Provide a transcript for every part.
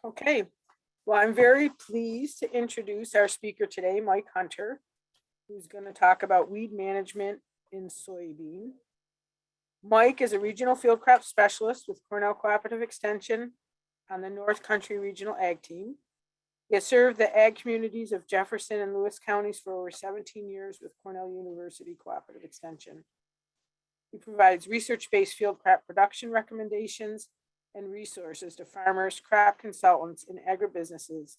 Okay, well, I'm very pleased to introduce our speaker today, Mike Hunter, who's going to talk about weed management in soybean. Mike is a regional field crop specialist with Cornell Cooperative Extension on the North Country Regional Ag Team. He has served the ag communities of Jefferson and Lewis counties for over 17 years with Cornell University Cooperative Extension. He provides research-based field crop production recommendations and resources to farmers, crop consultants, and agribusinesses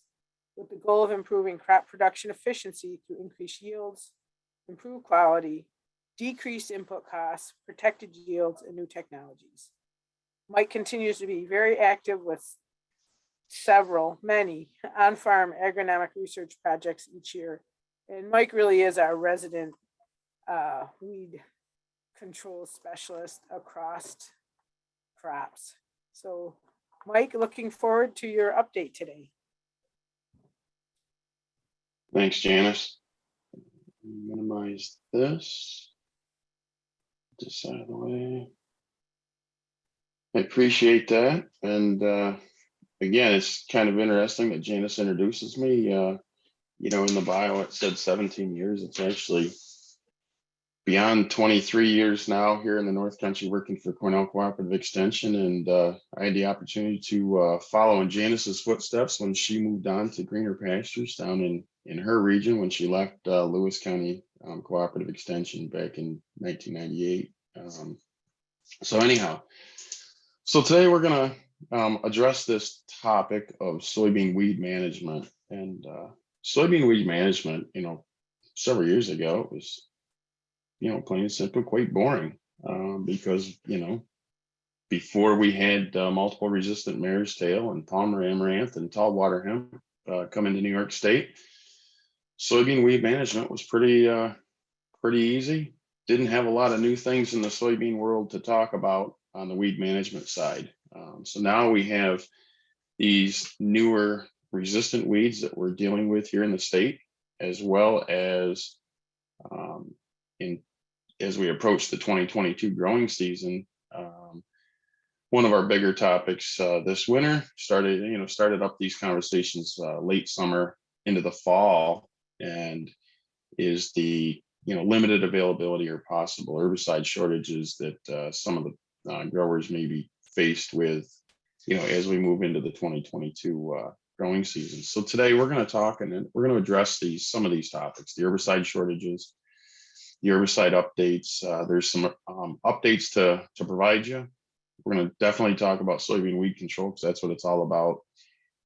with the goal of improving crop production efficiency through increased yields, improved quality, decreased input costs, protected yields, and new technologies. Mike continues to be very active with many on-farm agronomic research projects each year. And Mike really is our resident weed control specialist across crops. So Mike, looking forward to your update today. Thanks, Janice. Minimize this out of the way. I appreciate that. And again, it's kind of interesting that Janice introduces me. In the bio, it said 17 years. It's actually beyond 23 years now here in the North Country working for Cornell Cooperative Extension. And I had the opportunity to follow in Janice's footsteps when she moved on to greener pastures down in her region when she left Lewis County Cooperative Extension back in 1998. So today we're going to address this topic of soybean weed management. And soybean weed management, several years ago, it was plain and simple, quite boring because, before we had multiple resistant mare's tail and Palmer Amaranth and tall Waterhemp come into New York State, soybean weed management was pretty easy. Didn't have a lot of new things in the soybean world to talk about on the weed management side. So now we have these newer resistant weeds that we're dealing with here in the state, as well as as we approach the 2022 growing season. One of our bigger topics this winter started up these conversations late summer into the fall, and is the limited availability or possible herbicide shortages that some of the growers may be faced with as we move into the 2022 growing season. So today we're going to talk and we're going to address some of these topics: the herbicide shortages, the herbicide updates. There's some updates to provide you. We're going to definitely talk about soybean weed control because that's what it's all about.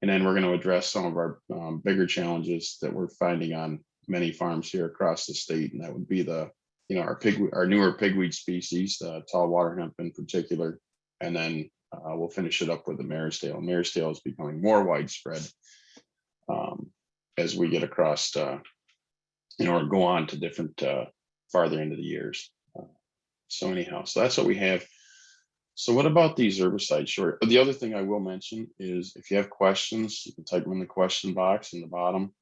And then we're going to address some of our bigger challenges that we're finding on many farms here across the state. And that would be our newer pigweed species, tall Waterhemp in particular. And then we'll finish it up with the mare's tail. Mare's tail is becoming more widespread as we get across, or go on to different farther into the years. So that's what we have. So what about these herbicide short? The other thing I will mention is if you have questions, you can type them in the question box in the bottom.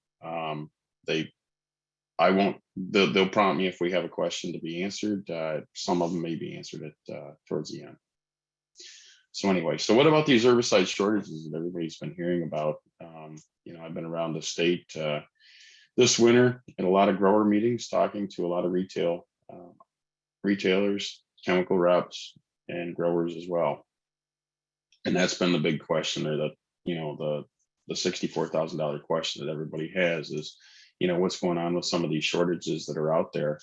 They'll prompt me if we have a question to be answered. Some of them may be answered towards the end. So what about these herbicide shortages that everybody's been hearing about? I've been around the state this winter at a lot of grower meetings, talking to a lot of retailers, chemical reps, and growers as well. And that's been the big question, or the $64,000 question that everybody has is, what's going on with some of these shortages that are out there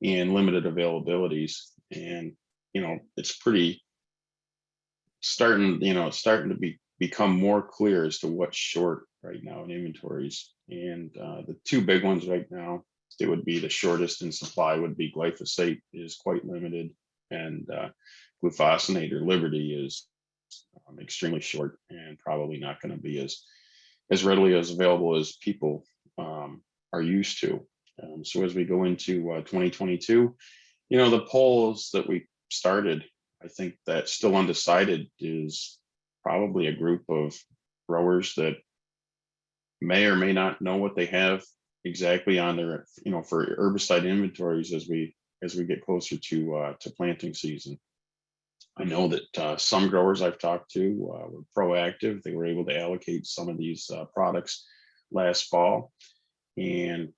and limited availabilities. And, it's starting to become more clear as to what's short right now in inventories. And the two big ones right now, it would be the shortest in supply would be glyphosate is quite limited, and glufosinate or Liberty is extremely short and probably not going to be as readily as available as people are used to. So as we go into 2022, the polls that we started, I think that still undecided is probably a group of growers that may or may not know what they have exactly on their, for herbicide inventories as we get closer to planting season. I know that some growers I've talked to were proactive. They were able to allocate some of these products last fall and,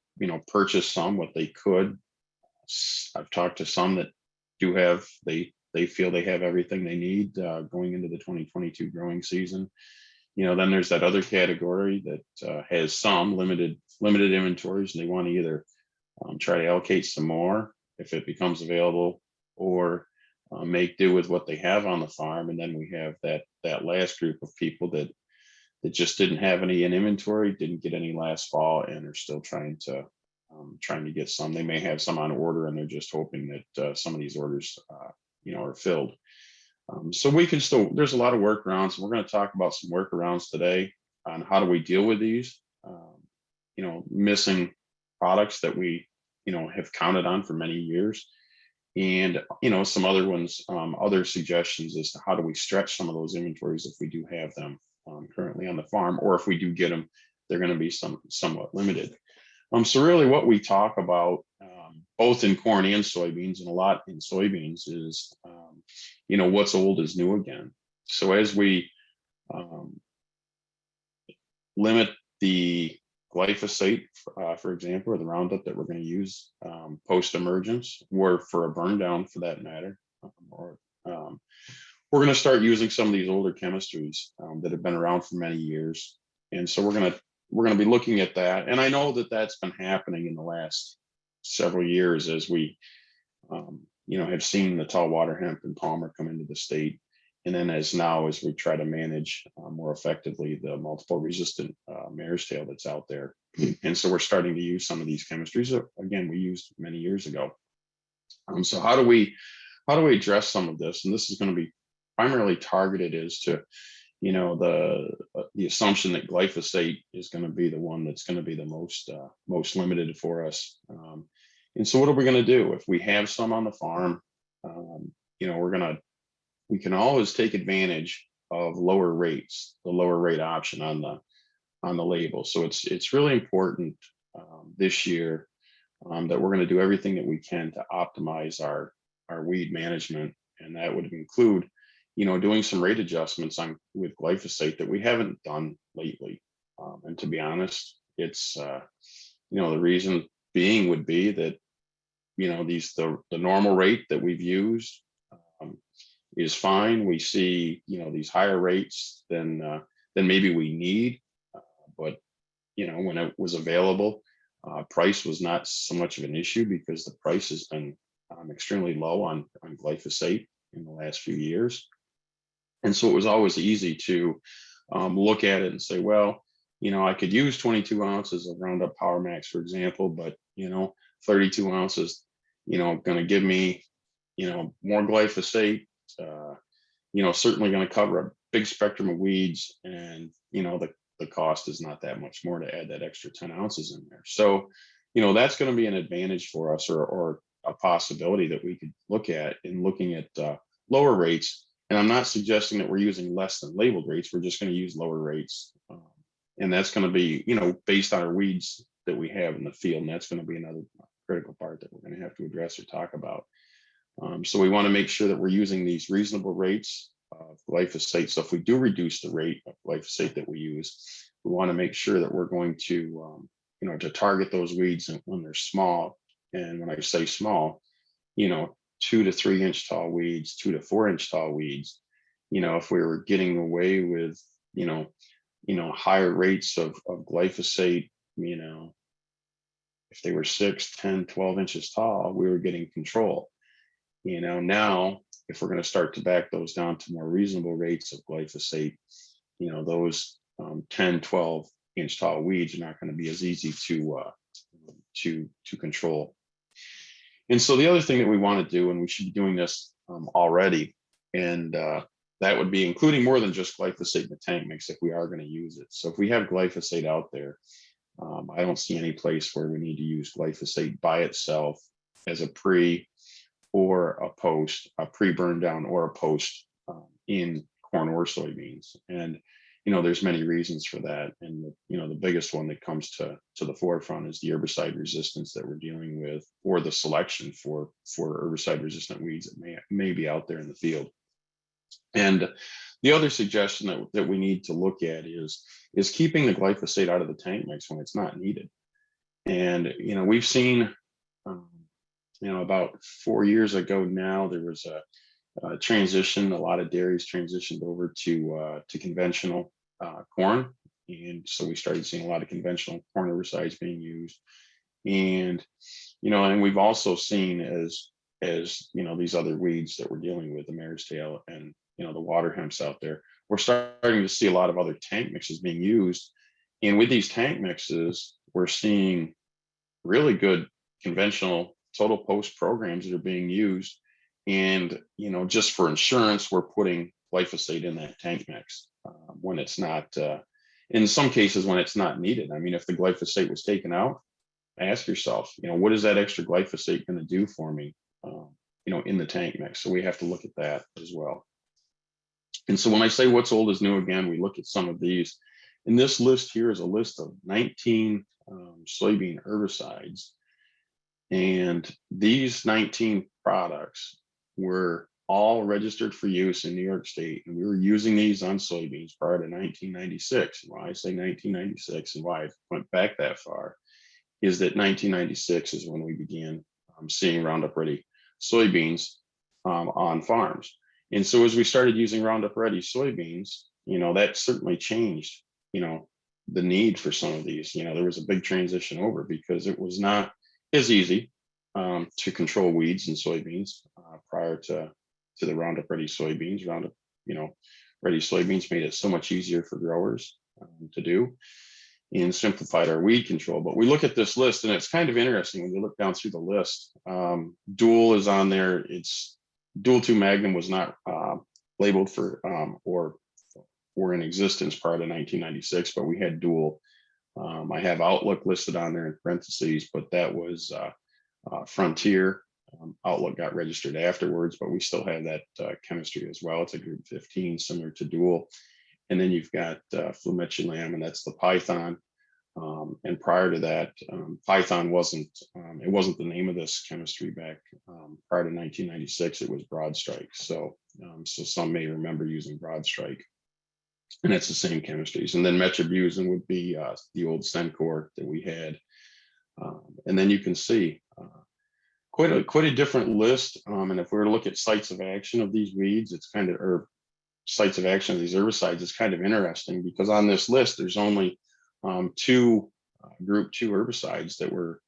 purchase some what they could. I've talked to some that do have, they feel they have everything they need going into the 2022 growing season. Then there's that other category that has some limited inventories, and they want to either try to allocate some more if it becomes available, or make do with what they have on the farm. And then we have that last group of people that just didn't have any in inventory, didn't get any last fall, and are still trying to get some. They may have some on order, and they're just hoping that some of these orders are filled. So we can still, there's a lot of workarounds. We're going to talk about some workarounds today on how do we deal with these, missing products that we, have counted on for many years. And, some other ones, other suggestions as to how do we stretch some of those inventories if we do have them currently on the farm, or if we do get them, they're going to be somewhat limited. So really what we talk about, both in corn and soybeans, and a lot in soybeans, is, what's old is new again. So as we limit the glyphosate, for example, or the Roundup that we're going to use post-emergence, or for a burn down for that matter, we're going to start using some of these older chemistries that have been around for many years. And so we're going to be looking at that. And I know that that's been happening in the last several years as we, have seen the tall Waterhemp and Palmer come into the state. And then as we try to manage more effectively the multiple resistant mare's tail that's out there. And so we're starting to use some of these chemistries that, again, we used many years ago. So how do we address some of this? And this is going to be primarily targeted as to, the assumption that glyphosate is going to be the one that's going to be the most limited for us. And so what are we going to do if we have some on the farm? We can always take advantage of lower rates, the lower rate option on the label. So it's really important this year that we're going to do everything that we can to optimize our weed management, and that would include, doing some rate adjustments with glyphosate that we haven't done lately. And to be honest, it's the reason being would be that the normal rate that we've used is fine. We see, these higher rates than maybe we need, but when it was available, price was not so much of an issue because the price has been extremely low on glyphosate in the last few years. And so it was always easy to look at it and say, well, I could use 22 ounces of Roundup Power Max, for example, but 32 ounces, going to give me, more glyphosate, certainly going to cover a big spectrum of weeds, and the cost is not that much more to add that extra 10 ounces in there. So that's going to be an advantage for us, or a possibility that we could look at in looking at lower rates. And I'm not suggesting that we're using less than labeled rates. We're just going to use lower rates, and that's going to be based on our weeds that we have in the field, and that's going to be another critical part that we're going to have to address or talk about. So we want to make sure that we're using these reasonable rates of glyphosate. So if we do reduce the rate of glyphosate that we use, we want to make sure that we're going to, to target those weeds when they're small. And when I say small, 2 to 3 inch tall weeds, 2 to 4 inch tall weeds. If we were getting away with, higher rates of glyphosate, if they were 6, 10, 12 inches tall, we were getting control. Now, if we're going to start to back those down to more reasonable rates of glyphosate, those 10, 12 inch tall weeds are not going to be as easy to control. And so the other thing that we want to do, and we should be doing this already, and that would be including more than just glyphosate in the tank mix if we are going to use it. So if we have glyphosate out there, I don't see any place where we need to use glyphosate by itself as a pre or a post, a pre-burn down or a post in corn or soybeans. And there's many reasons for that. And the biggest one that comes to the forefront is the herbicide resistance that we're dealing with, or the selection for herbicide resistant weeds that may be out there in the field. And the other suggestion that we need to look at is keeping the glyphosate out of the tank mix when it's not needed. And, we've seen, about 4 years ago now, there was a transition. A lot of dairies transitioned over to conventional corn. And so we started seeing a lot of conventional corn herbicides being used. And, and we've also seen as these other weeds that we're dealing with, the mare's tail and, the waterhemps out there, we're starting to see a lot of other tank mixes being used. And with these tank mixes, we're seeing really good conventional total post programs that are being used. And, just for insurance, we're putting glyphosate in that tank mix when it's not, in some cases, when it's not needed. I mean, if the glyphosate was taken out, ask yourself, what is that extra glyphosate going to do for me, in the tank mix? So we have to look at that as well. And so when I say what's old is new again, we look at some of these. And this list here is a list of 19 soybean herbicides. And these 19 products were all registered for use in New York State. And we were using these on soybeans prior to 1996. And why I say 1996 and why I went back that far is that 1996 is when we began seeing Roundup Ready soybeans on farms. And so as we started using Roundup Ready soybeans, that certainly changed, the need for some of these. There was a big transition over because it was not as easy to control weeds in soybeans prior to the Roundup Ready soybeans. Roundup, Ready soybeans made it so much easier for growers to do and simplified our weed control. But we look at this list and it's kind of interesting when you look down through the list. Dual is on there. It's Dual 2 Magnum was not labeled for or were in existence prior to 1996, but we had Dual. I have Outlook listed on there in parentheses, but that was Frontier. Outlook got registered afterwards, but we still have that chemistry as well. It's a group 15, similar to Dual. And then you've got Flumetchulam, and that's the Python. And prior to that, Python wasn't the name of this chemistry back prior to 1996. It was Broadstrike. So some may remember using Broadstrike, and that's the same chemistries. And then Metribuzin would be the old Sencor that we had. And then you can see quite a different list. And if we were to look at sites of action of these weeds, it's kind of, or sites of action of these herbicides, it's kind of interesting because on this list, there's only two group 2 herbicides that were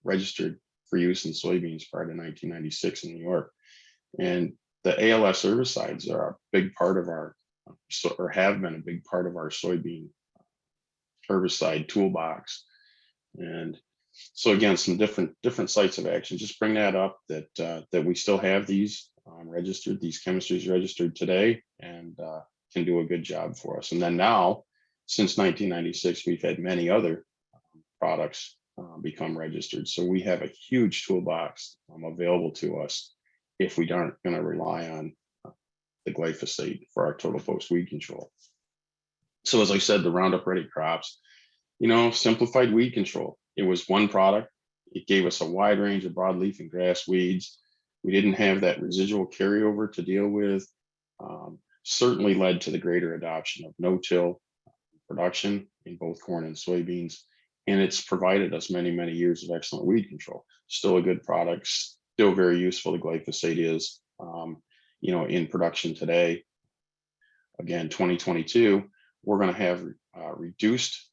registered for use in soybeans prior to 1996 in New York. And the ALS herbicides are a big part of our, or have been a big part of our soybean herbicide toolbox. And so again, some different sites of action. Just bring that up that we still have these registered, these chemistries registered today, and can do a good job for us. And then now, since 1996, we've had many other products become registered. So we have a huge toolbox available to us if we aren't going to rely on the glyphosate for our total post weed control. So as I said, the Roundup Ready crops, simplified weed control. It was one product. It gave us a wide range of broadleaf and grass weeds. We didn't have that residual carryover to deal with. Certainly led to the greater adoption of no-till production in both corn and soybeans. And it's provided us many, many years of excellent weed control. Still a good product, still very useful. The glyphosate is, in production today. Again, 2022, we're going to have reduced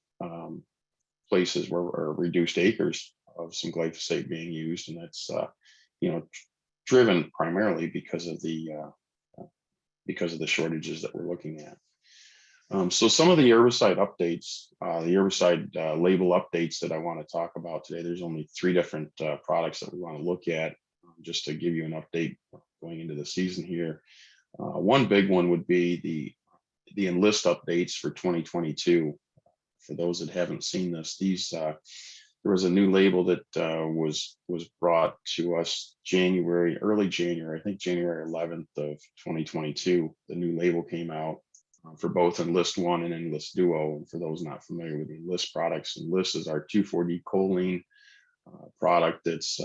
places or reduced acres of some glyphosate being used. And that's, driven primarily because of the shortages that we're looking at. So some of the herbicide updates, the herbicide label updates that I want to talk about today, there's only 3 different products that we want to look at just to give you an update going into the season here. One big one would be the Enlist updates for 2022. For those that haven't seen this, there was a new label that was brought to us early January, I think January 11th of 2022. The new label came out for both Enlist 1 and Enlist Duo. And for those not familiar with the Enlist products, Enlist is our 2,4-D choline product that's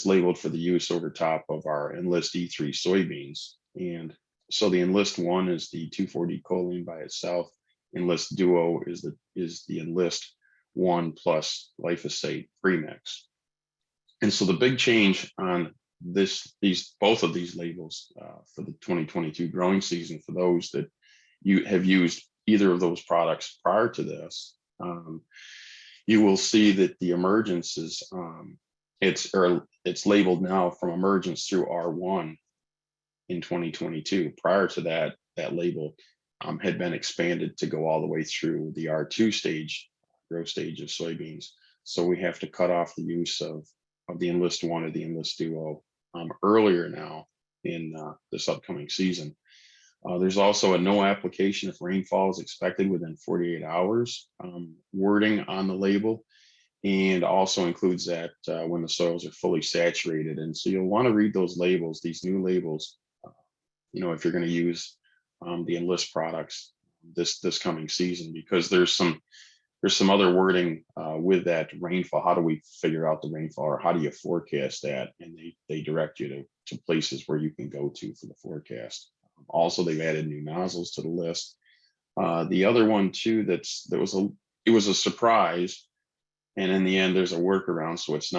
labeled for the use over top of our Enlist E3 soybeans. And so the Enlist 1 is the 2,4-D choline by itself. Enlist Duo is the Enlist 1 plus glyphosate premix. And so the big change on both of these labels for the 2022 growing season, for those that you have used either of those products prior to this, you will see that the emergence is it's labeled now from emergence through R1 in 2022. Prior to that, that label had been expanded to go all the way through the R2 stage, growth stage of soybeans. So we have to cut off the use of the Enlist 1 or the Enlist Duo earlier now in this upcoming season. There's also a no application if rainfall is expected within 48 hours wording on the label, and also includes that when the soils are fully saturated. And so you'll want to read those labels, these new labels, if you're going to use the Enlist products this coming season, because there's some other wording with that rainfall. How do we figure out the rainfall, or how do you forecast that? And they direct you to places where you can go to for the forecast. Also, they've added new nozzles to the list. The other one too, it was a surprise, and in the end, there's a workaround, so it's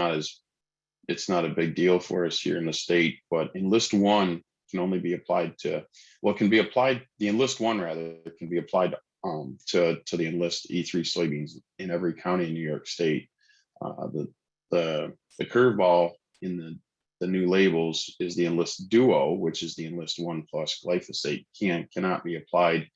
not a big deal for us here in the state. But Enlist 1 can only be applied to, the Enlist 1 rather can be applied to the Enlist E3 soybeans in every county in New York State. The curveball in the new labels is the Enlist Duo, which is the Enlist 1 plus glyphosate, cannot be applied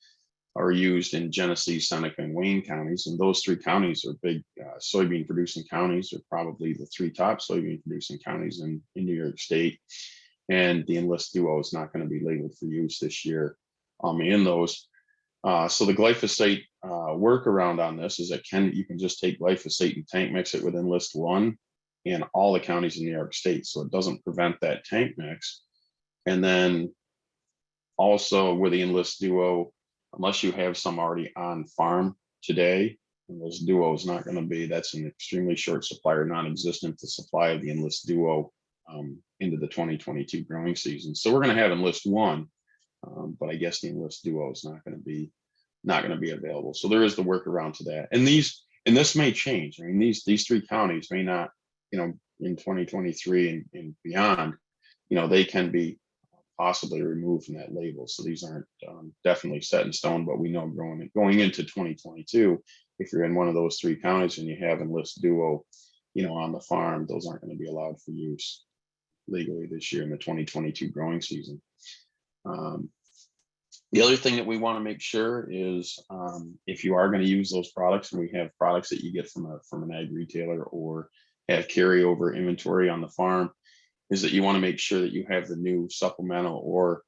or used in Genesee, Seneca, and Wayne counties. And those three counties are big soybean producing counties. They're probably the three top soybean producing counties in New York State. And the Enlist Duo is not going to be labeled for use this year in those. So the glyphosate workaround on this is that you can just take glyphosate and tank mix it with Enlist 1 in all the counties in New York State. So it doesn't prevent that tank mix. And then also with the Enlist Duo, unless you have some already on farm today, Enlist Duo is not going to be, that's an extremely short supply or non-existent to supply of the Enlist Duo into the 2022 growing season. So we're going to have Enlist 1, but I guess the Enlist Duo is not going to be available. So there is the workaround to that. And this may change. I mean, these three counties may not, in 2023 and beyond, they can be possibly removed from that label. So these aren't definitely set in stone, but we know going into 2022, if you're in one of those three counties and you have Enlist Duo, on the farm, those aren't going to be allowed for use legally this year in the 2022 growing season. The other thing that we want to make sure is if you are going to use those products, and we have products that you get from an ag retailer or have carryover inventory on the farm, is that you want to make sure that you have the new supplemental or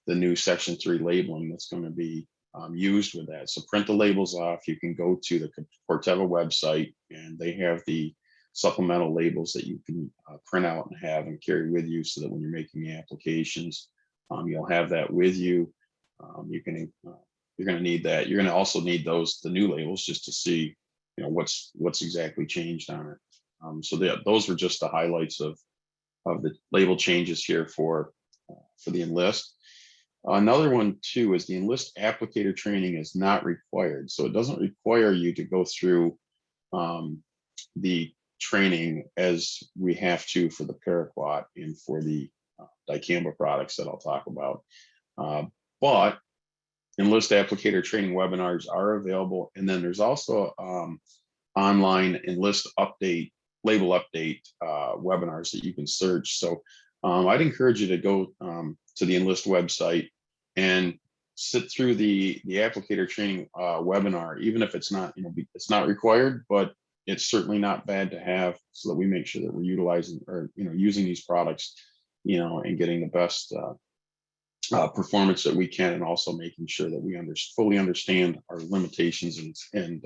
the new Section 3 labeling that's going to be used with that. So print the labels off. You can go to the Corteva website, and they have the supplemental labels that you can print out and have and carry with you, so that when you're making the applications, you'll have that with you. You're going to need that. You're going to also need the new labels, just to see, what's exactly changed on it. So those were just the highlights of the label changes here for the Enlist. Another one too is the Enlist applicator training is not required. So it doesn't require you to go through the training as we have to for the paraquat and for the Dicamba products that I'll talk about. But Enlist applicator training webinars are available. And then there's also online Enlist label update webinars that you can search. So I'd encourage you to go to the Enlist website and sit through the applicator training webinar, even if it's not, it's not required, but it's certainly not bad to have, so that we make sure that we're utilizing or using these products, and getting the best performance that we can, and also making sure that we fully understand our limitations and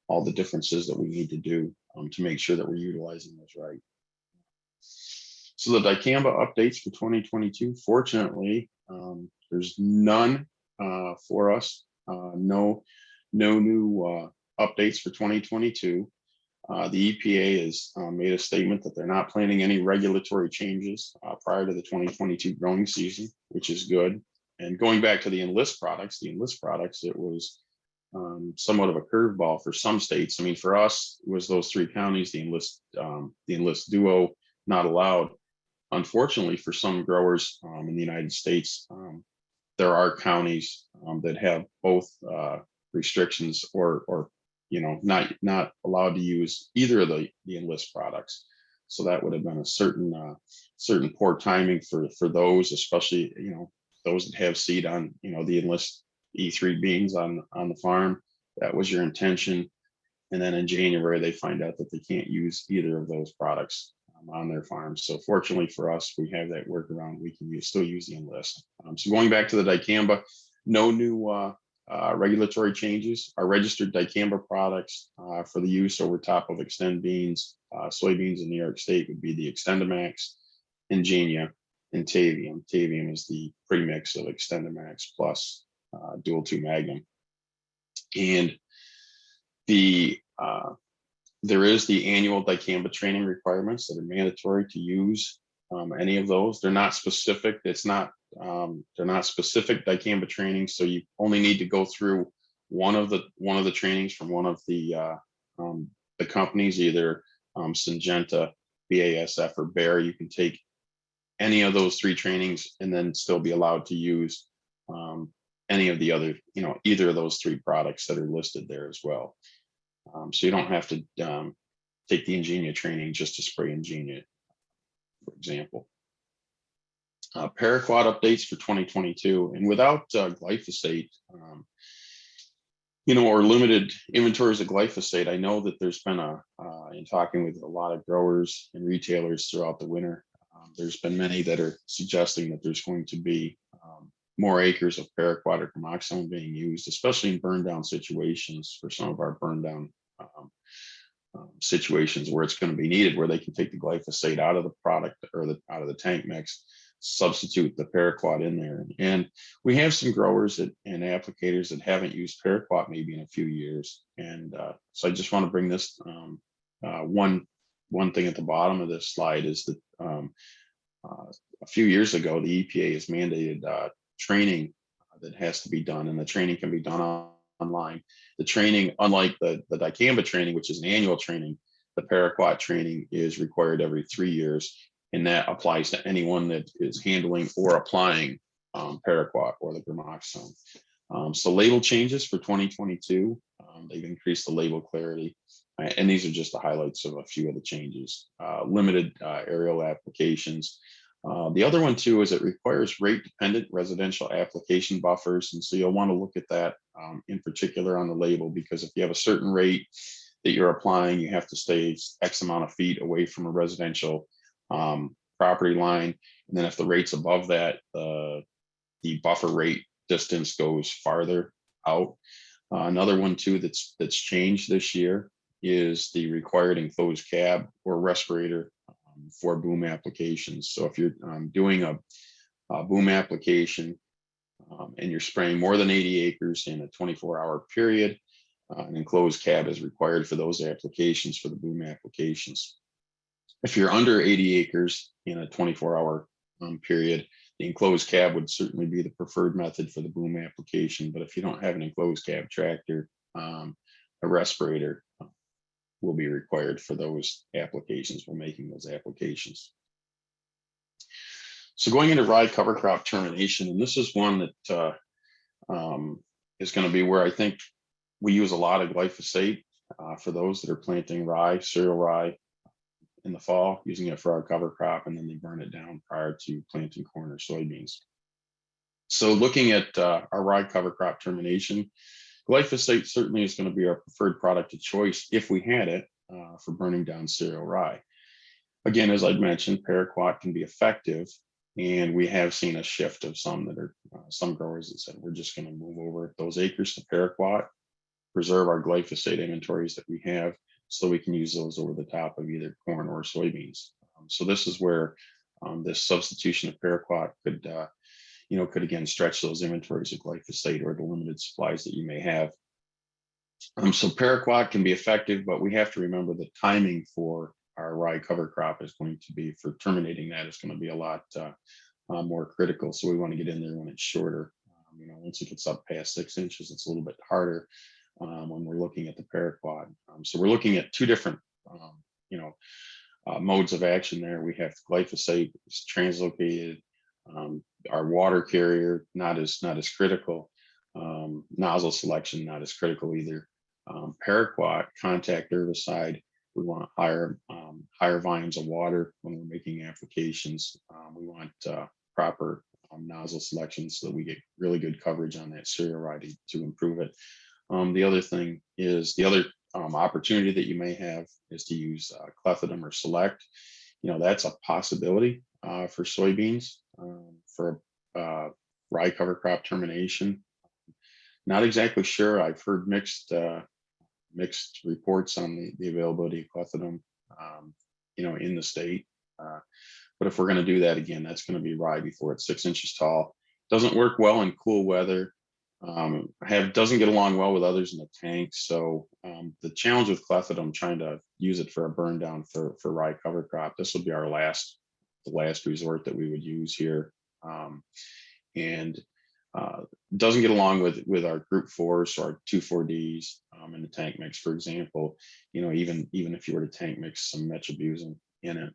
all the differences that we need to do to make sure that we're utilizing those right. So the Dicamba updates for 2022, fortunately, there's none for us. No new updates for 2022. The EPA has made a statement that they're not planning any regulatory changes prior to the 2022 growing season, which is good. And going back to the Enlist products, it was somewhat of a curveball for some states. I mean, for us, it was those three counties, the Enlist duo not allowed. Unfortunately, for some growers in the United States, there are counties that have both restrictions or not allowed to use either of the Enlist products. So that would have been a certain poor timing for those, especially those that have seed on the Enlist E3 beans on the farm. That was your intention, and then in January they find out that they can't use either of those products on their farm. So fortunately for us, we have that workaround. We can still use the Enlist. So going back to the Dicamba, no new regulatory changes. Our registered Dicamba products for the use over top of Xtend beans, soybeans in New York State would be the XtendiMax, Ingenia, and Tavium. Tavium is the premix of XtendiMax plus Dual 2 Magnum. And there is the annual Dicamba training requirements that are mandatory to use any of those. They're not specific. They're not specific Dicamba training, so you only need to go through one of the trainings from one of the companies, either Syngenta, BASF, or Bayer. You can take any of those three trainings and then still be allowed to use any of the other, either of those three products that are listed there as well. So you don't have to take the Ingenia training just to spray Ingenia, for example. Paraquat updates for 2022, and without glyphosate, or limited inventories of glyphosate, I know that there's been in talking with a lot of growers and retailers throughout the winter, there's been many that are suggesting that there's going to be more acres of paraquat or gramoxone being used, especially in burn down situations for some of our burn down situations where it's going to be needed, where they can take the glyphosate out of the product or out of the tank mix, substitute the paraquat in there. And we have some growers and applicators that haven't used paraquat maybe in a few years. And so I just want to bring this one thing at the bottom of this slide is that a few years ago, the EPA has mandated training that has to be done, and the training can be done online. The training, unlike the Dicamba training, which is an annual training, the paraquat training is required every 3 years, and that applies to anyone that is handling or applying paraquat or the gramoxone. So label changes for 2022, they've increased the label clarity, and these are just the highlights of a few of the changes. Limited aerial applications. The other one too is it requires rate dependent residential application buffers. And so you'll want to look at that in particular on the label, because if you have a certain rate that you're applying, you have to stay X amount of feet away from a residential property line. And then if the rate's above that, the buffer rate distance goes farther out. Another one too that's changed this year is the required enclosed cab or respirator for boom applications. So if you're doing a boom application and you're spraying more than 80 acres in a 24-hour period, an enclosed cab is required for those applications, for the boom applications. If you're under 80 acres in a 24-hour period, the enclosed cab would certainly be the preferred method for the boom application. But if you don't have an enclosed cab tractor, a respirator will be required for those applications. We're making those applications. So going into rye cover crop termination, and this is one that is going to be where I think we use a lot of glyphosate for those that are planting rye, cereal rye in the fall, using it for our cover crop, and then they burn it down prior to planting corn or soybeans. So looking at our rye cover crop termination, glyphosate certainly is going to be our preferred product of choice if we had it for burning down cereal rye. Again, as I'd mentioned, paraquat can be effective, and we have seen a shift of some that are some growers that said we're just going to move over those acres to paraquat, preserve our glyphosate inventories that we have, so we can use those over the top of either corn or soybeans. So this is where this substitution of paraquat could again stretch those inventories of glyphosate or the limited supplies that you may have. So paraquat can be effective, but we have to remember the timing for our rye cover crop is going to be, for terminating that, is going to be a lot more critical. So we want to get in there when it's shorter. Once it gets up past 6 inches, it's a little bit harder when we're looking at the paraquat. So we're looking at two different, modes of action there. We have glyphosate, it's translocated. Our water carrier, not as critical. Nozzle selection, not as critical either. Paraquat, contact herbicide, we want higher volumes of water when we're making applications. We want proper nozzle selection so that we get really good coverage on that cereal rye to improve it. The other thing is, the other opportunity that you may have is to use clethodim or select. That's a possibility for soybeans for rye cover crop termination. Not exactly sure. I've heard mixed reports on the availability of clethodim, in the state. But if we're going to do that again, that's going to be rye before it's 6 inches tall. Doesn't work well in cool weather. Doesn't get along well with others in the tank. So the challenge with clethodim, trying to use it for a burn down for rye cover crop, this would be the last resort that we would use here. And doesn't get along with our group 4s or our 2,4-Ds in the tank mix, for example. Even if you were to tank mix some metribuzin in it,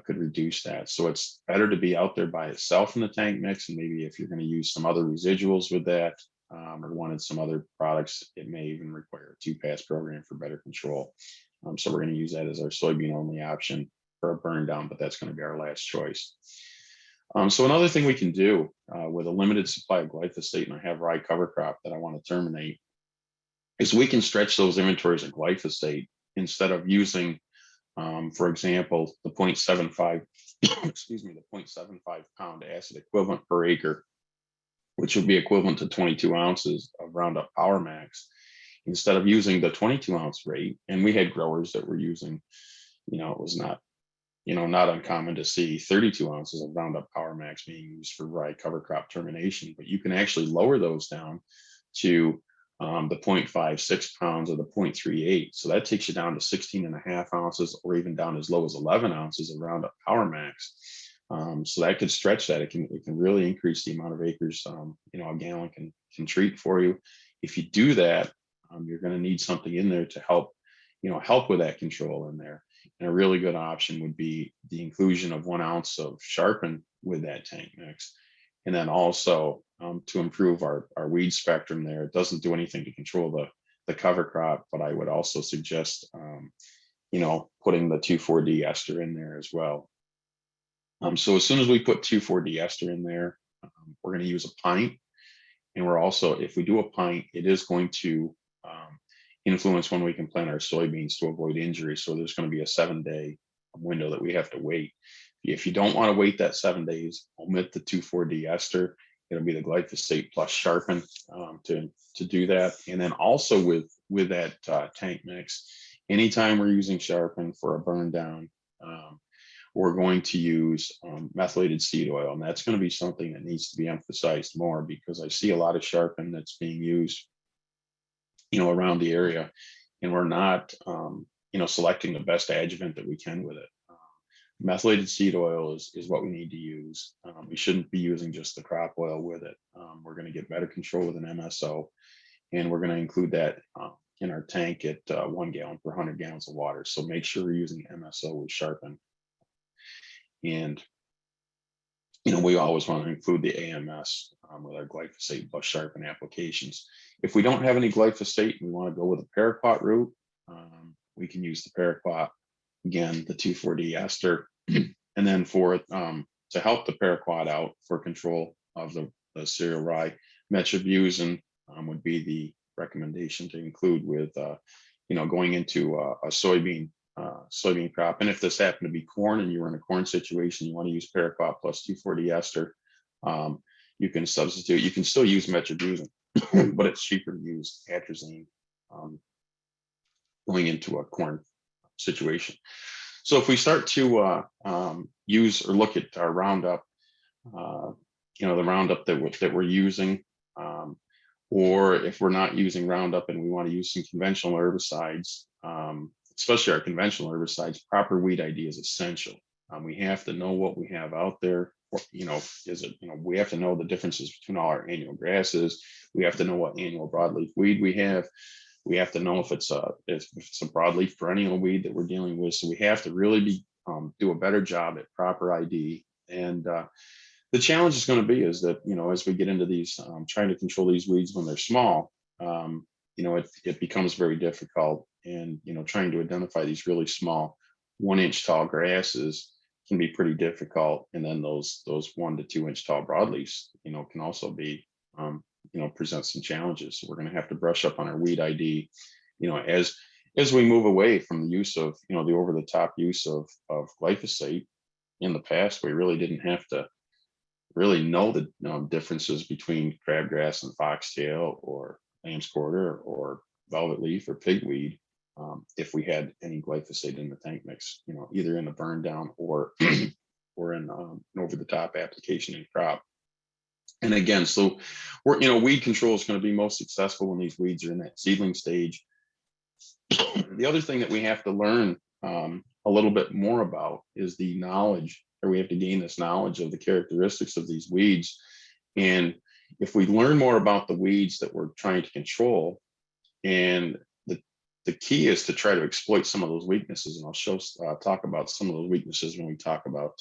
could reduce that. So it's better to be out there by itself in the tank mix. And maybe if you're going to use some other residuals with that, or wanted some other products, it may even require a 2-pass program for better control. So we're going to use that as our soybean only option for a burn down, but that's going to be our last choice. So another thing we can do with a limited supply of glyphosate, and I have rye cover crop that I want to terminate, is we can stretch those inventories of glyphosate instead of using, for example, the 0.75, the 0.75 pound acid equivalent per acre, which would be equivalent to 22 ounces of Roundup Power Max, instead of using the 22 ounce rate. And we had growers that were using, it was not uncommon to see 32 ounces of Roundup Power Max being used for rye cover crop termination, but you can actually lower those down to the 0.56 pounds or the 0.38. So that takes you down to 16.5 ounces, or even down as low as 11 ounces of Roundup Power Max. So that could stretch that. It can really increase the amount of acres, a gallon can treat for you. If you do that, you're going to need something in there to help with that control in there. And a really good option would be the inclusion of 1 ounce of Sharpen with that tank mix. And then also to improve our weed spectrum there. It doesn't do anything to control the cover crop, but I would also suggest, putting the 2,4-D ester in there as well. So as soon as we put 2,4-D ester in there, we're going to use a pint. And we're also, if we do a pint, it is going to influence when we can plant our soybeans to avoid injury. So there's going to be a 7-day window that we have to wait. If you don't want to wait that 7 days, omit the 2,4-D ester. It'll be the glyphosate plus Sharpen to do that. And then also with that tank mix, anytime we're using Sharpen for a burn down, we're going to use methylated seed oil. And that's going to be something that needs to be emphasized more, because I see a lot of Sharpen that's being used around the area, and we're not selecting the best adjuvant that we can with it. Methylated seed oil is what we need to use. We shouldn't be using just the crop oil with it. We're going to get better control with an MSO, and we're going to include that in our tank at 1 gallon per 100 gallons of water. So make sure we're using MSO with Sharpen. And we always want to include the AMS with our glyphosate plus Sharpen applications. If we don't have any glyphosate and we want to go with a paraquat route, we can use the paraquat, again, the 2,4-D ester. And then to help the paraquat out for control of the cereal rye, metribuzin would be the recommendation to include with, going into a soybean crop. And if this happened to be corn and you were in a corn situation, you want to use paraquat plus 2,4-D ester, you can substitute. You can still use metribuzin, but it's cheaper to use atrazine going into a corn situation. So if we start to use or look at our Roundup, the Roundup that we're using, or if we're not using Roundup and we want to use some conventional herbicides, especially our conventional herbicides, proper weed ID is essential. We have to know what we have out there. Or, we have to know the differences between all our annual grasses. We have to know what annual broadleaf weed we have. We have to know if it's a broadleaf perennial weed that we're dealing with. So we have to really do a better job at proper ID. And the challenge is going to be is that, as we get into these, trying to control these weeds when they're small, it becomes very difficult. And, trying to identify these really small 1 inch tall grasses can be pretty difficult. And then those 1 to 2 inch tall broadleaves, can also be, present some challenges. So we're going to have to brush up on our weed ID, as we move away from the use of, the over the top use of glyphosate. In the past, we really didn't have to really know the differences between crabgrass and foxtail or lamb's quarter or velvet leaf or pigweed if we had any glyphosate in the tank mix, either in the burn down or or in an over the top application in crop. And again, so weed control is going to be most successful when these weeds are in that seedling stage. The other thing that we have to learn a little bit more about is the knowledge, or we have to gain this knowledge of the characteristics of these weeds. And if we learn more about the weeds that we're trying to control, and the key is to try to exploit some of those weaknesses. And I'll talk about some of those weaknesses when we talk about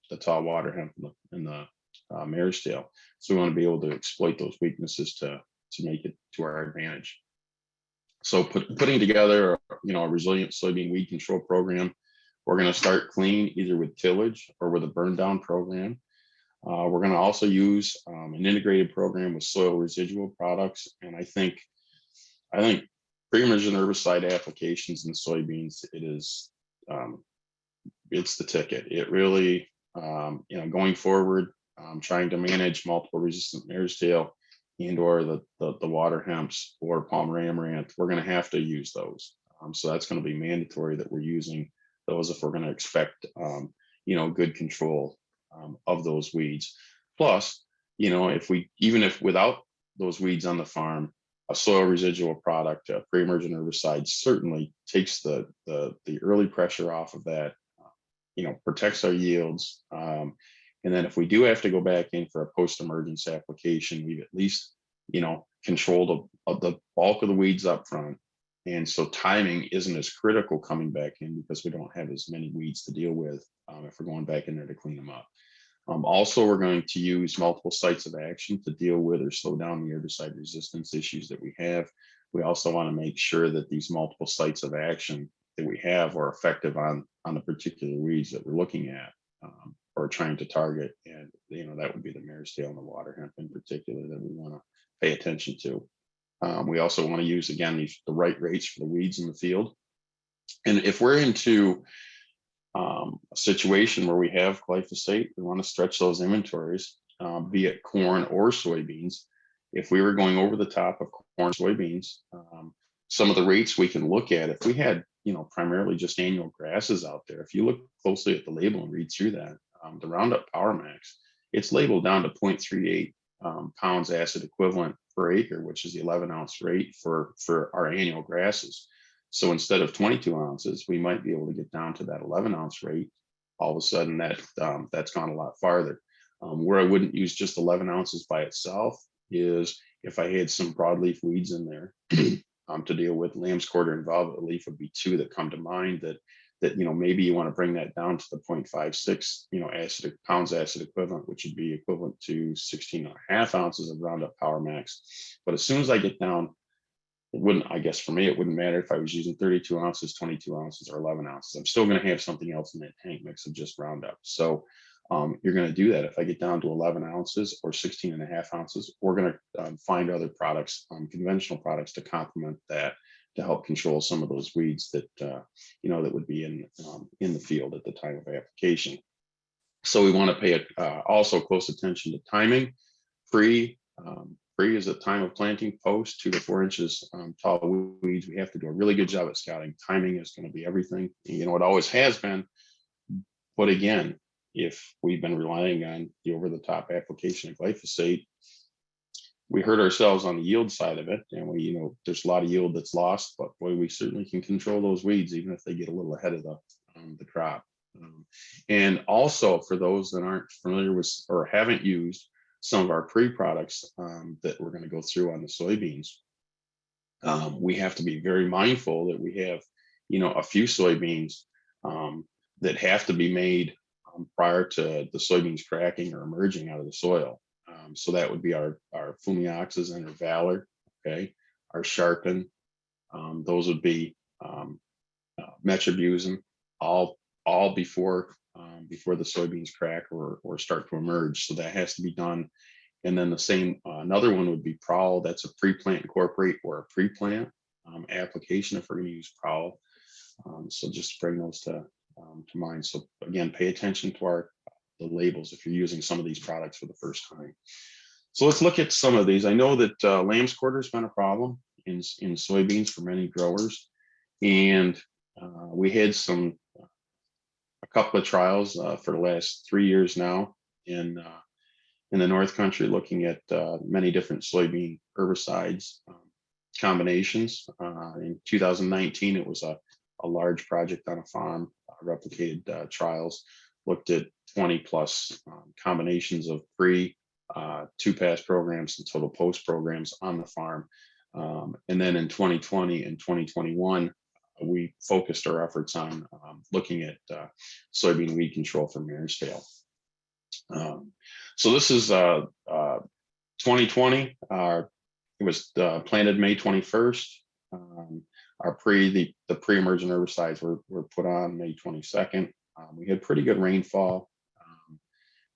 the tall waterhemp and the mare's tail. So we want to be able to exploit those weaknesses to make it to our advantage. So putting together, a resilient soybean weed control program. We're going to start clean, either with tillage or with a burn down program. We're going to also use an integrated program with soil residual products. And I think pre-emergent herbicide applications in soybeans, it's the ticket. It really, going forward, trying to manage multiple resistant mare's tail and or the Waterhemps or Palmer Amaranth, we're going to have to use those. So that's going to be mandatory that we're using those if we're going to expect, good control of those weeds. Plus, if without those weeds on the farm, a soil residual product, a pre-emergent herbicide certainly takes the early pressure off of that, protects our yields. And then if we do have to go back in for a post-emergence application, we've at least, controlled the bulk of the weeds up front. And so timing isn't as critical coming back in because we don't have as many weeds to deal with if we're going back in there to clean them up. Also, we're going to use multiple sites of action to deal with or slow down the herbicide resistance issues that we have. We also want to make sure that these multiple sites of action that we have are effective on the particular weeds that we're looking at or trying to target. And, that would be the mare's tail and the waterhemp in particular that we want to pay attention to. We also want to use, again, the right rates for the weeds in the field. And if we're into a situation where we have glyphosate, we want to stretch those inventories, be it corn or soybeans. If we were going over the top of corn, soybeans, some of the rates we can look at, if we had, primarily just annual grasses out there, if you look closely at the label and read through that, the Roundup Power Max, it's labeled down to 0.38 pounds acid equivalent per acre, which is the 11-ounce rate for our annual grasses. So instead of 22 ounces, we might be able to get down to that 11-ounce rate. All of a sudden, that's gone a lot farther. Where I wouldn't use just 11 ounces by itself is if I had some broadleaf weeds in there to deal with. Lamb's quarter and velvet leaf would be two that come to mind that maybe you want to bring that down to the 0.56 pounds acid equivalent, which would be equivalent to 16.5 ounces of Roundup Power Max. But as soon as I get down, for me, it wouldn't matter if I was using 32 ounces, 22 ounces, or 11 ounces. I'm still going to have something else in that tank mix of just Roundup. So you're going to do that. If I get down to 11 ounces or 16.5 ounces, we're going to find other products, conventional products to complement that, to help control some of those weeds that that would be in the field at the time of application. So we want to pay also close attention to timing. Pre is a time of planting, post 2 to 4 inches tall weeds. We have to do a really good job at scouting. Timing is going to be everything. It always has been. But again, if we've been relying on the over-the-top application of glyphosate, we hurt ourselves on the yield side of it, and we, there's a lot of yield that's lost, but boy, we certainly can control those weeds even if they get a little ahead of the crop. And also for those that aren't familiar with or haven't used some of our pre-products that we're going to go through on the soybeans, we have to be very mindful that we have, a few soybeans that have to be made prior to the soybeans cracking or emerging out of the soil. So that would be our Flumioxazin or Valor, okay, our Sharpen. Those would be Metribuzin, all before the soybeans crack or start to emerge. So that has to be done. And then the same, another one would be Prowl. That's a pre-plant incorporate or a pre-plant application if we're going to use Prowl. So just bring those to mind. So again, pay attention to the labels if you're using some of these products for the first time. So let's look at some of these. I know that lamb's quarter has been a problem in soybeans for many growers, and we had a couple of trials for the last 3 years now in the North Country, looking at many different soybean herbicides combinations. In 2019, it was a large project on a farm, replicated trials, looked at 20 plus combinations of two-pass programs and total post programs on the farm. And then in 2020 and 2021, we focused our efforts on looking at soybean weed control for marriage tail. So this is 2020. It was planted May 21st. The pre-emergent herbicides were put on May 22nd. We had pretty good rainfall.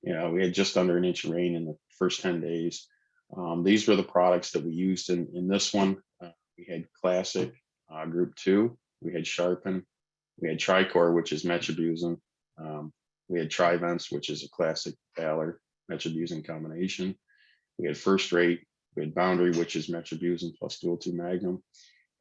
We had just under an inch of rain in the first 10 days. These were the products that we used in this one. We had Classic Group 2. We had Sharpen. We had Tricor, which is Metribuzin. We had Trivents, which is a classic Valor Metribuzin combination. We had First Rate. We had Boundary, which is Metribuzin plus Dual 2 Magnum.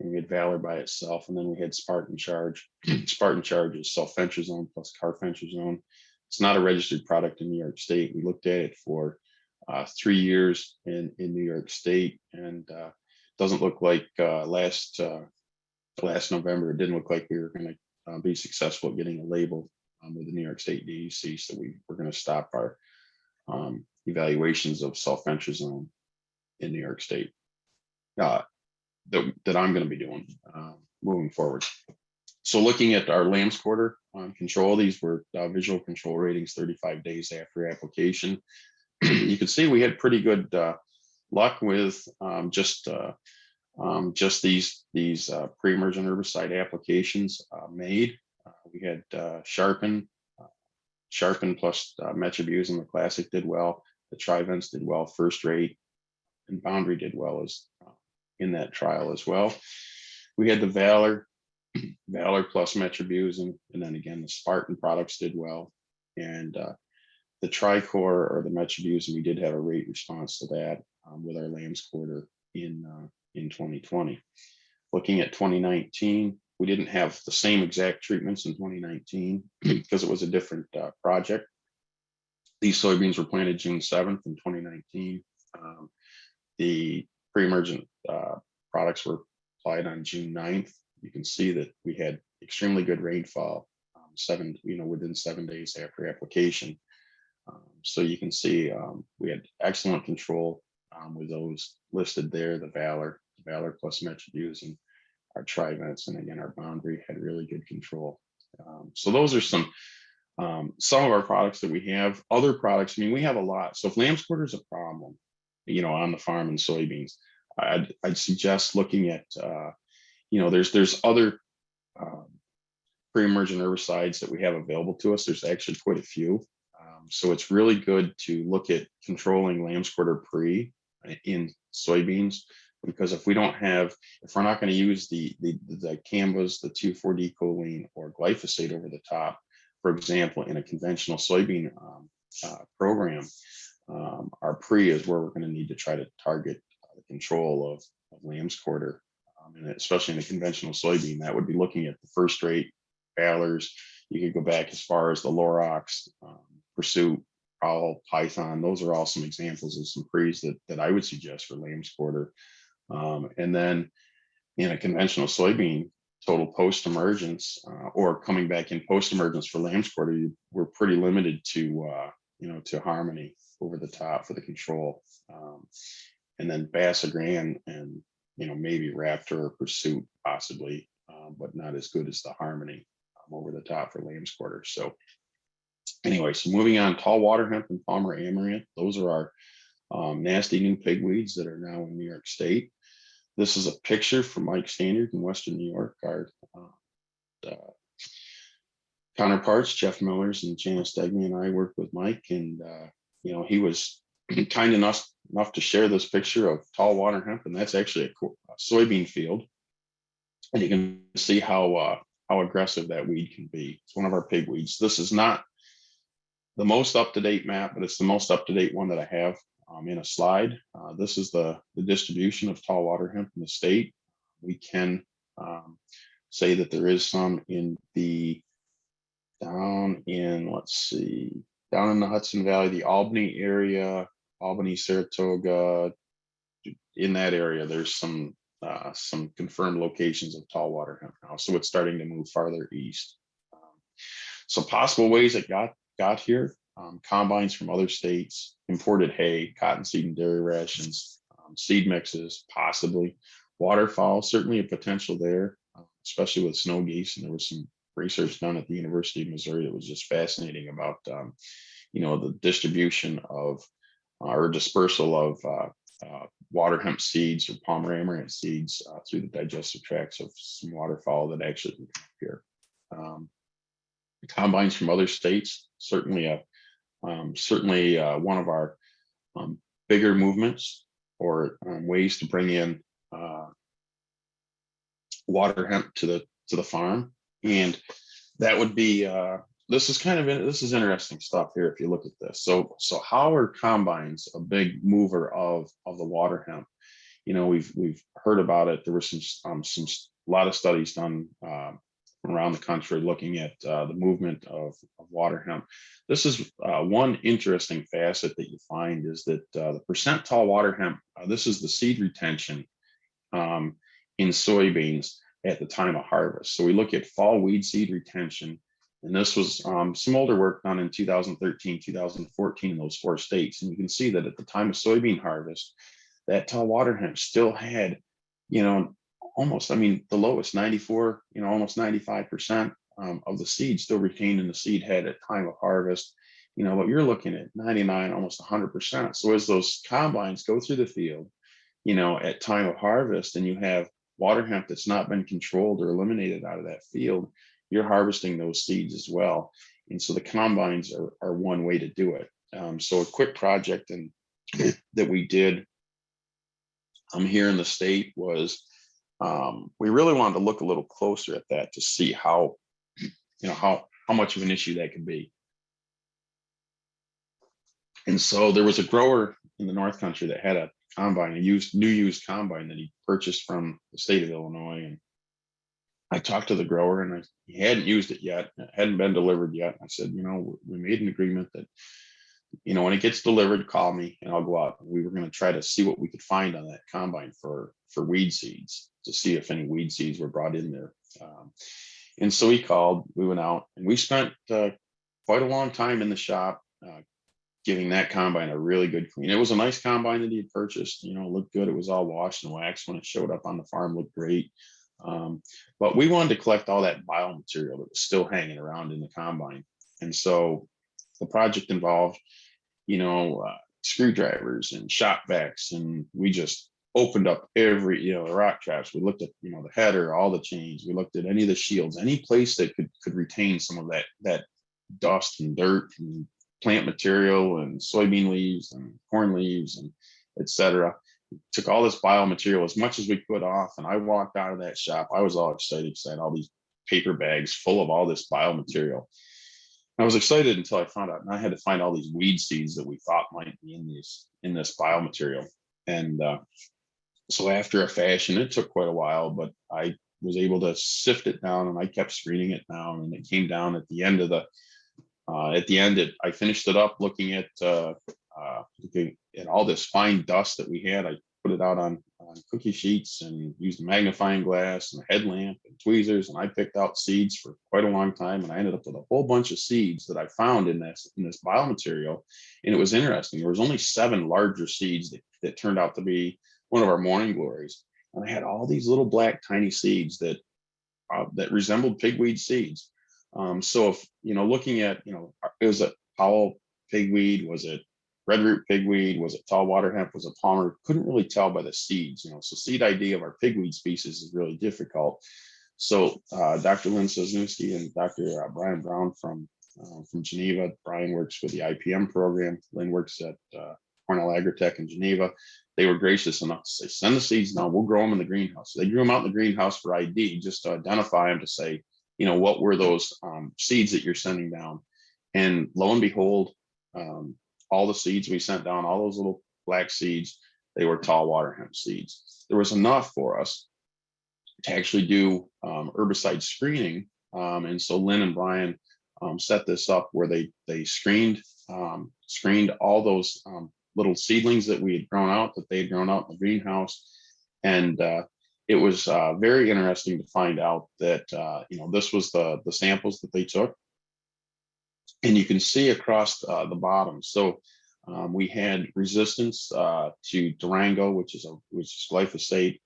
And we had Valor by itself. And then we had Spartan Charge. Spartan Charge is sulfentrazone plus carfentrazone. It's not a registered product in New York State. We looked at it for 3 years in New York State, and doesn't look like last November, it didn't look like we were going to be successful at getting a label with the New York State DEC. So we were going to stop our evaluations of sulfentrazone in New York State that I'm going to be doing moving forward. So looking at our lamb's quarter control, these were visual control ratings 35 days after application. You can see we had pretty good luck with just these pre-emergent herbicide applications made. We had Sharpen plus Metribuzin, the Classic did well. The Trivents did well. First Rate and Boundary did well as in that trial as well. We had the Valor plus Metribuzin, and then again the Spartan products did well, and the Tricor or the Metribuzin, we did have a rate response to that with our lamb's quarter in 2020. Looking at 2019, we didn't have the same exact treatments in 2019 because it was a different project. These soybeans were planted June 7th in 2019. The pre-emergent products were applied on June 9th. You can see that we had extremely good rainfall, within 7 days after application. So you can see we had excellent control with those listed there. The Valor plus Metribuzin, our Trivents, and again our Boundary had really good control. So those are some of our products that we have. Other products, we have a lot. So if lamb's quarter is a problem, on the farm in soybeans, I'd suggest looking at there's other pre-emergent herbicides that we have available to us. There's actually quite a few. So it's really good to look at controlling lamb's quarter pre in soybeans, because if we're not going to use the Dicambas, the 2,4-D-choline or glyphosate over the top, for example, in a conventional soybean program, our pre is where we're going to need to try to target the control of lamb's quarter, and especially in a conventional soybean. That would be looking at the First Rate, Valors. You could go back as far as the Lorax, Pursuit, prowl, python. Those are all some examples of some pre's that I would suggest for lamb's quarter. And then in a conventional soybean, total post-emergence or coming back in post-emergence for lamb's quarter, we're pretty limited to, to Harmony over the top for the control. And then Bassagran and, maybe Raptor or Pursuit possibly, but not as good as the Harmony over the top for lamb's quarter. So anyway, so moving on, tall Waterhemp and Palmer Amaranth. Those are our nasty new pigweeds that are now in New York State. This is a picture from Mike Standard in Western New York. Our counterparts, Jeff Millers and Janice Degny, and I worked with Mike, and he was kind enough to share this picture of tall Waterhemp, and that's actually a soybean field, and you can see how aggressive that weed can be. It's one of our pigweeds. This is not the most up-to-date map, but it's the most up-to-date one that I have in a slide. This is the distribution of tall Waterhemp in the state. We can say that there is some down in the Hudson Valley, the Albany area, Albany, Saratoga. In that area, there's some confirmed locations of tall Waterhemp now. So it's starting to move farther east. So possible ways it got here: combines from other states, imported hay, cottonseed and dairy rations, seed mixes, possibly waterfowl. Certainly a potential there, especially with snow geese. And there was some research done at the University of Missouri that was just fascinating about the distribution of or dispersal of Waterhemp seeds or Palmer Amaranth seeds through the digestive tracts of some waterfowl that actually can come here. Combines from other states, certainly one of our bigger movements or ways to bring in Waterhemp to the farm. And that would be this is interesting stuff here if you look at this. So how are combines a big mover of the Waterhemp? We've heard about it. There were a lot of studies done around the country looking at the movement of Waterhemp. This is one interesting facet that you find is that the percent tall Waterhemp, this is the seed retention in soybeans at the time of harvest. So we look at fall weed seed retention, and this was some older work done in 2013, 2014 in those 4 states. And you can see that at the time of soybean harvest, that tall Waterhemp still had, almost, the lowest 94, almost 95% of the seed still retained in the seed head at time of harvest. But you're looking at 99, almost 100%. So as those combines go through the field, at time of harvest, and you have Waterhemp that's not been controlled or eliminated out of that field, you're harvesting those seeds as well. And so the combines are one way to do it. So a quick project that we did here in the state was we really wanted to look a little closer at that to see how much of an issue that could be. And so there was a grower in the North Country that had a combine, used combine that he purchased from the state of Illinois. And I talked to the grower, and he hadn't used it yet. It hadn't been delivered yet. I said, we made an agreement that, when it gets delivered, call me and I'll go out. We were going to try to see what we could find on that combine for weed seeds, to see if any weed seeds were brought in there. And so he called, we went out, and we spent quite a long time in the shop giving that combine a really good clean. It was a nice combine that he had purchased, it looked good. It was all washed and waxed when it showed up on the farm, looked great. But we wanted to collect all that biomaterial that was still hanging around in the combine. And so the project involved, screwdrivers and shop vacs, and we just opened up every, the rock traps. We looked at, the header, all the chains. We looked at any of the shields, any place that could retain some of that dust and dirt and plant material and soybean leaves and corn leaves and etc. Took all this biomaterial, as much as we could off, and I walked out of that shop. I was all excited because I had all these paper bags full of all this biomaterial. I was excited until I found out, and I had to find all these weed seeds that we thought might be in this biomaterial. And so after a fashion, it took quite a while, but I was able to sift it down, and I kept screening it down, and it came down at the end of the At the end, I finished it up looking at all this fine dust that we had. I put it out on cookie sheets and used a magnifying glass and a headlamp and tweezers, and I picked out seeds for quite a long time. And I ended up with a whole bunch of seeds that I found in this biomaterial. And it was interesting. There was only 7 larger seeds that turned out to be one of our morning glories. And I had all these little black tiny seeds that resembled pigweed seeds. So if, looking at, it was a Powell pigweed, was it red root pigweed, was it tall water hemp, was it palmer? Couldn't really tell by the seeds, so seed ID of our pigweed species is really difficult. So Dr. Lynn Sosnowski and Dr. Brian Brown from Geneva. Brian works with the IPM program. Lynn works at Cornell Agritech in Geneva. They were gracious enough to say, send the seeds down, we'll grow them in the greenhouse. So they grew them out in the greenhouse for ID, just to identify them, to say, what were those seeds that you're sending down? And lo and behold, all the seeds we sent down, all those little black seeds, they were tall water hemp seeds. There was enough for us to actually do herbicide screening. And so Lynn and Brian set this up where they screened all those little seedlings that we had grown out, that they had grown out in the greenhouse. And it was very interesting to find out that, this was the samples that they took. And you can see across the bottom. So we had resistance to Durango, which is glyphosate.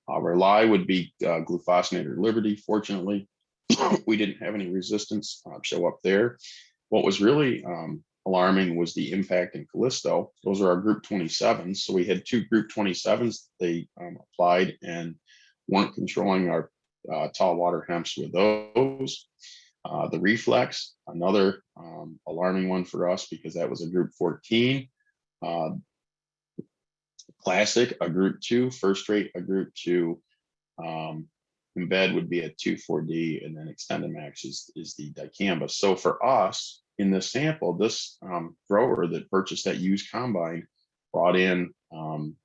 Rely would be glufosinate or Liberty. Fortunately, we didn't have any resistance show up there. What was really alarming was the impact in Callisto. Those are our group 27s. So we had 2 group 27s they applied and weren't controlling our tall water hemps with those. The reflex, another alarming one for us, because that was a group 14. Classic, a group 2. First rate, a group 2. Embed would be a 2,4-D, and then XtendiMax is the Dicamba. So for us in this sample, this grower that purchased that used combine brought in,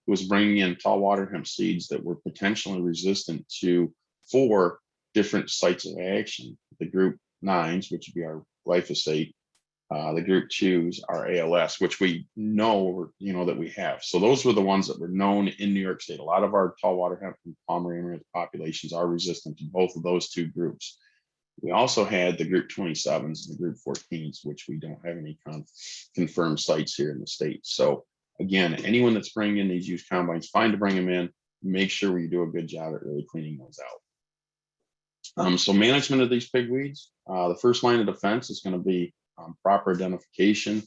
was bringing in tall water hemp seeds that were potentially resistant to 4 different sites of action. The group 9s, which would be our glyphosate, the group 2s are ALS, which we know, that we have. So those were the ones that were known in New York State. A lot of our tall water hemp and palmer amaranth populations are resistant to both of those 2 groups. We also had the group 27s and the group 14s, which we don't have any confirmed sites here in the state. So again, anyone that's bringing in these used combines, fine to bring them in. Make sure you do a good job at really cleaning those out. So management of these pigweeds, the first line of defense is going to be proper identification.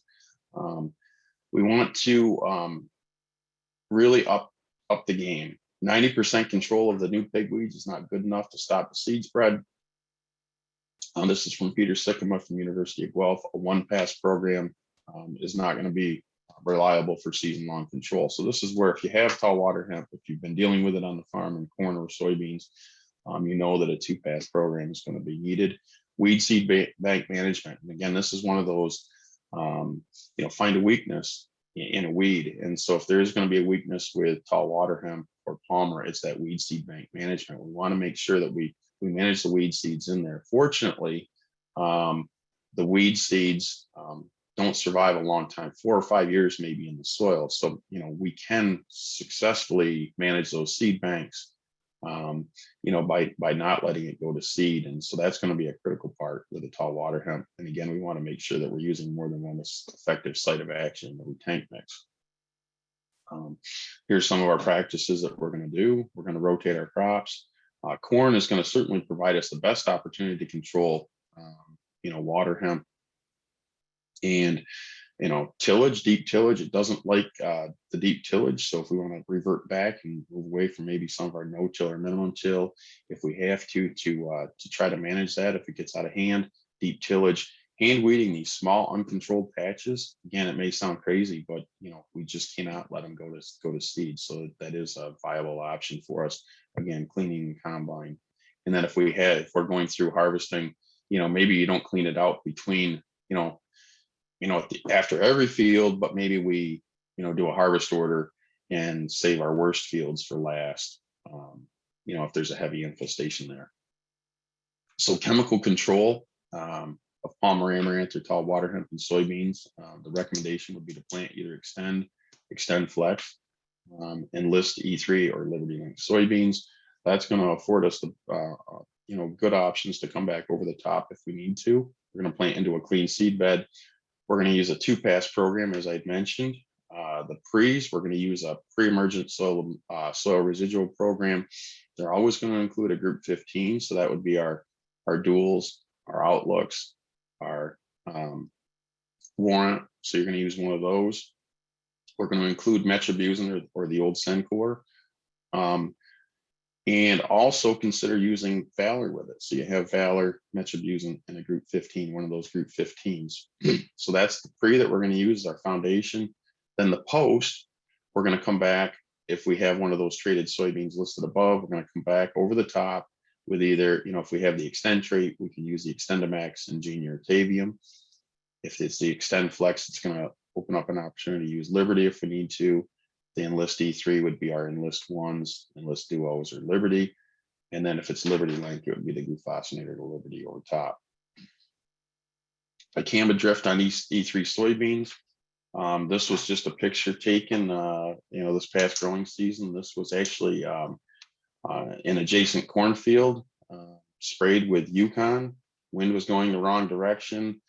We want to really up the game. 90% control of the new pigweeds is not good enough to stop the seed spread. This is from Peter Sycamore from University of Guelph. A one-pass program is not going to be reliable for season-long control. So this is where, if you have tall water hemp, if you've been dealing with it on the farm in corn or soybeans, you know that a 2-pass program is going to be needed. Weed seed bank management. And again, this is one of those, find a weakness in a weed. And so if there is going to be a weakness with tall water hemp or palmer, it's that weed seed bank management. We want to make sure that we manage the weed seeds in there. Fortunately, the weed seeds don't survive a long time, 4 or 5 years maybe in the soil. So, we can successfully manage those seed banks, by not letting it go to seed. And so that's going to be a critical part with the tall water hemp. And again, we want to make sure that we're using more than one effective site of action in the tank mix. Here's some of our practices that we're going to do. We're going to rotate our crops. Corn is going to certainly provide us the best opportunity to control, water hemp. And, tillage, deep tillage, it doesn't like the deep tillage. So if we want to revert back and move away from maybe some of our no-till or minimum till, if we have to try to manage that, if it gets out of hand, deep tillage, hand weeding these small uncontrolled patches. Again, it may sound crazy, but we just cannot let them go to seed. So that is a viable option for us. Again, cleaning the combine. And then if we're going through harvesting, maybe you don't clean it out between, after every field, but maybe we, do a harvest order and save our worst fields for last, if there's a heavy infestation there. So chemical control, Palmer Amaranth or tall Waterhemp and soybeans. The recommendation would be to plant either Extend Flex, Enlist E3 or Liberty Link soybeans. That's going to afford us the good options to come back over the top if we need to. We're going to plant into a clean seed bed. We're going to use a 2-pass program, as I'd mentioned. The pre's, we're going to use a pre-emergent soil residual program. They're always going to include a group 15. So that would be our duals, our outlooks, our warrant. So you're going to use one of those. We're going to include metribuzin or the old Sencor. And also consider using Valor with it. So you have Valor, metribuzin, and a group 15, one of those group 15s. So that's the pre that we're going to use as our foundation. Then the post, we're going to come back. If we have one of those traded soybeans listed above, we're going to come back over the top with either, if we have the Extend trait, we can use the Extendamax and Genia Tavium. If it's the Extend Flex, it's going to open up an opportunity to use Liberty if we need to. The Enlist E3 would be our Enlist ones, Enlist duos, or Liberty. And then if it's Liberty Link, it would be the glufosinate or the Liberty over top. Dicamba drift on E3 soybeans. This was just a picture taken, this past growing season. This was actually an adjacent cornfield, sprayed with Yukon. Wind was going the wrong direction.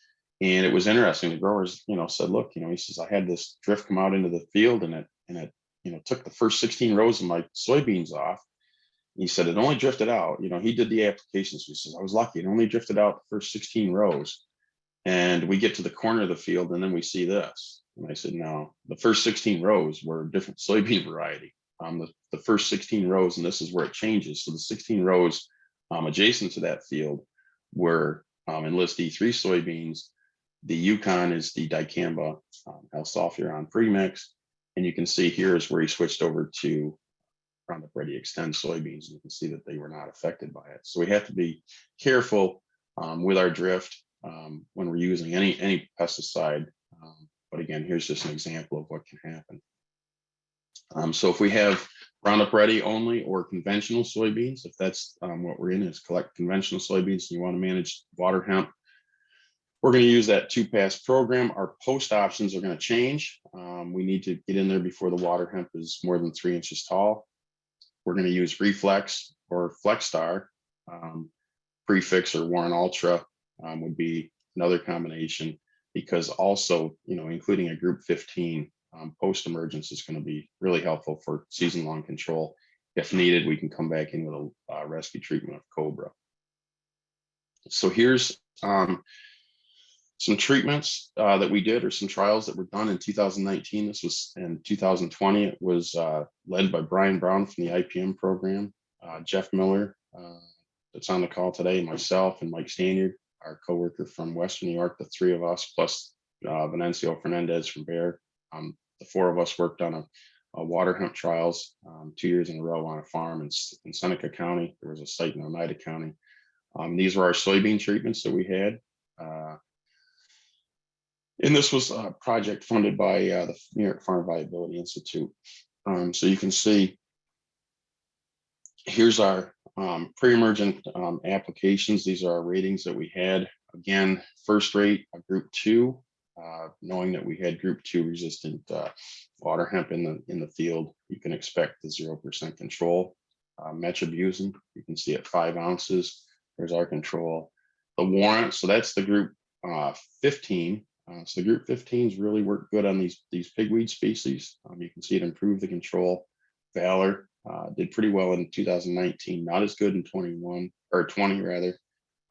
And it was interesting. The growers, said, look, he says, I had this drift come out into the field and it took the first 16 rows of my soybeans off. He said, it only drifted out. He did the applications. He says, I was lucky. It only drifted out the first 16 rows. And we get to the corner of the field and then we see this. And I said, no, the first 16 rows were a different soybean variety. The first 16 rows, and this is where it changes. So the 16 rows adjacent to that field were Enlist E3 soybeans. The Yukon is the Dicamba L-sulfuron premix. And you can see here is where he switched over to Roundup Ready Extend soybeans. And you can see that they were not affected by it. So we have to be careful with our drift when we're using any pesticide. But again, here's just an example of what can happen. So if we have Roundup Ready only or conventional soybeans, if that's what we're in is collect conventional soybeans and you want to manage Waterhemp, we're going to use that 2-pass program. Our post options are going to change. We need to get in there before the Waterhemp is more than 3 inches tall. We're going to use Reflex or FlexStar. Prefix or Warren Ultra would be another combination, because also, including a group 15 post-emergence is going to be really helpful for season-long control. If needed, we can come back in with a rescue treatment of Cobra. So here's some treatments that we did, or some trials that were done in 2019. This was in 2020. It was led by Brian Brown from the IPM program, Jeff Miller, that's on the call today, myself, and Mike Stanyard, our coworker from Western New York, the 3 of us, plus Venancio Fernandez from Bayer. The 4 of us worked on a Waterhemp trials 2 years in a row on a farm in Seneca County. There was a site in Oneida County. These were our soybean treatments that we had. And this was a project funded by the New York Farm Viability Institute. So you can see, here's our pre-emergent applications. These are our ratings that we had. Again, first rate, a group 2, knowing that we had group 2 resistant Waterhemp in the field, you can expect the 0% control. Metribuzin, you can see at 5 ounces. There's our control. The warrant, so that's the group 15. So the group 15s really work good on these pigweed species. You can see it improved the control. Valor did pretty well in 2019, not as good in 21 or 20 rather.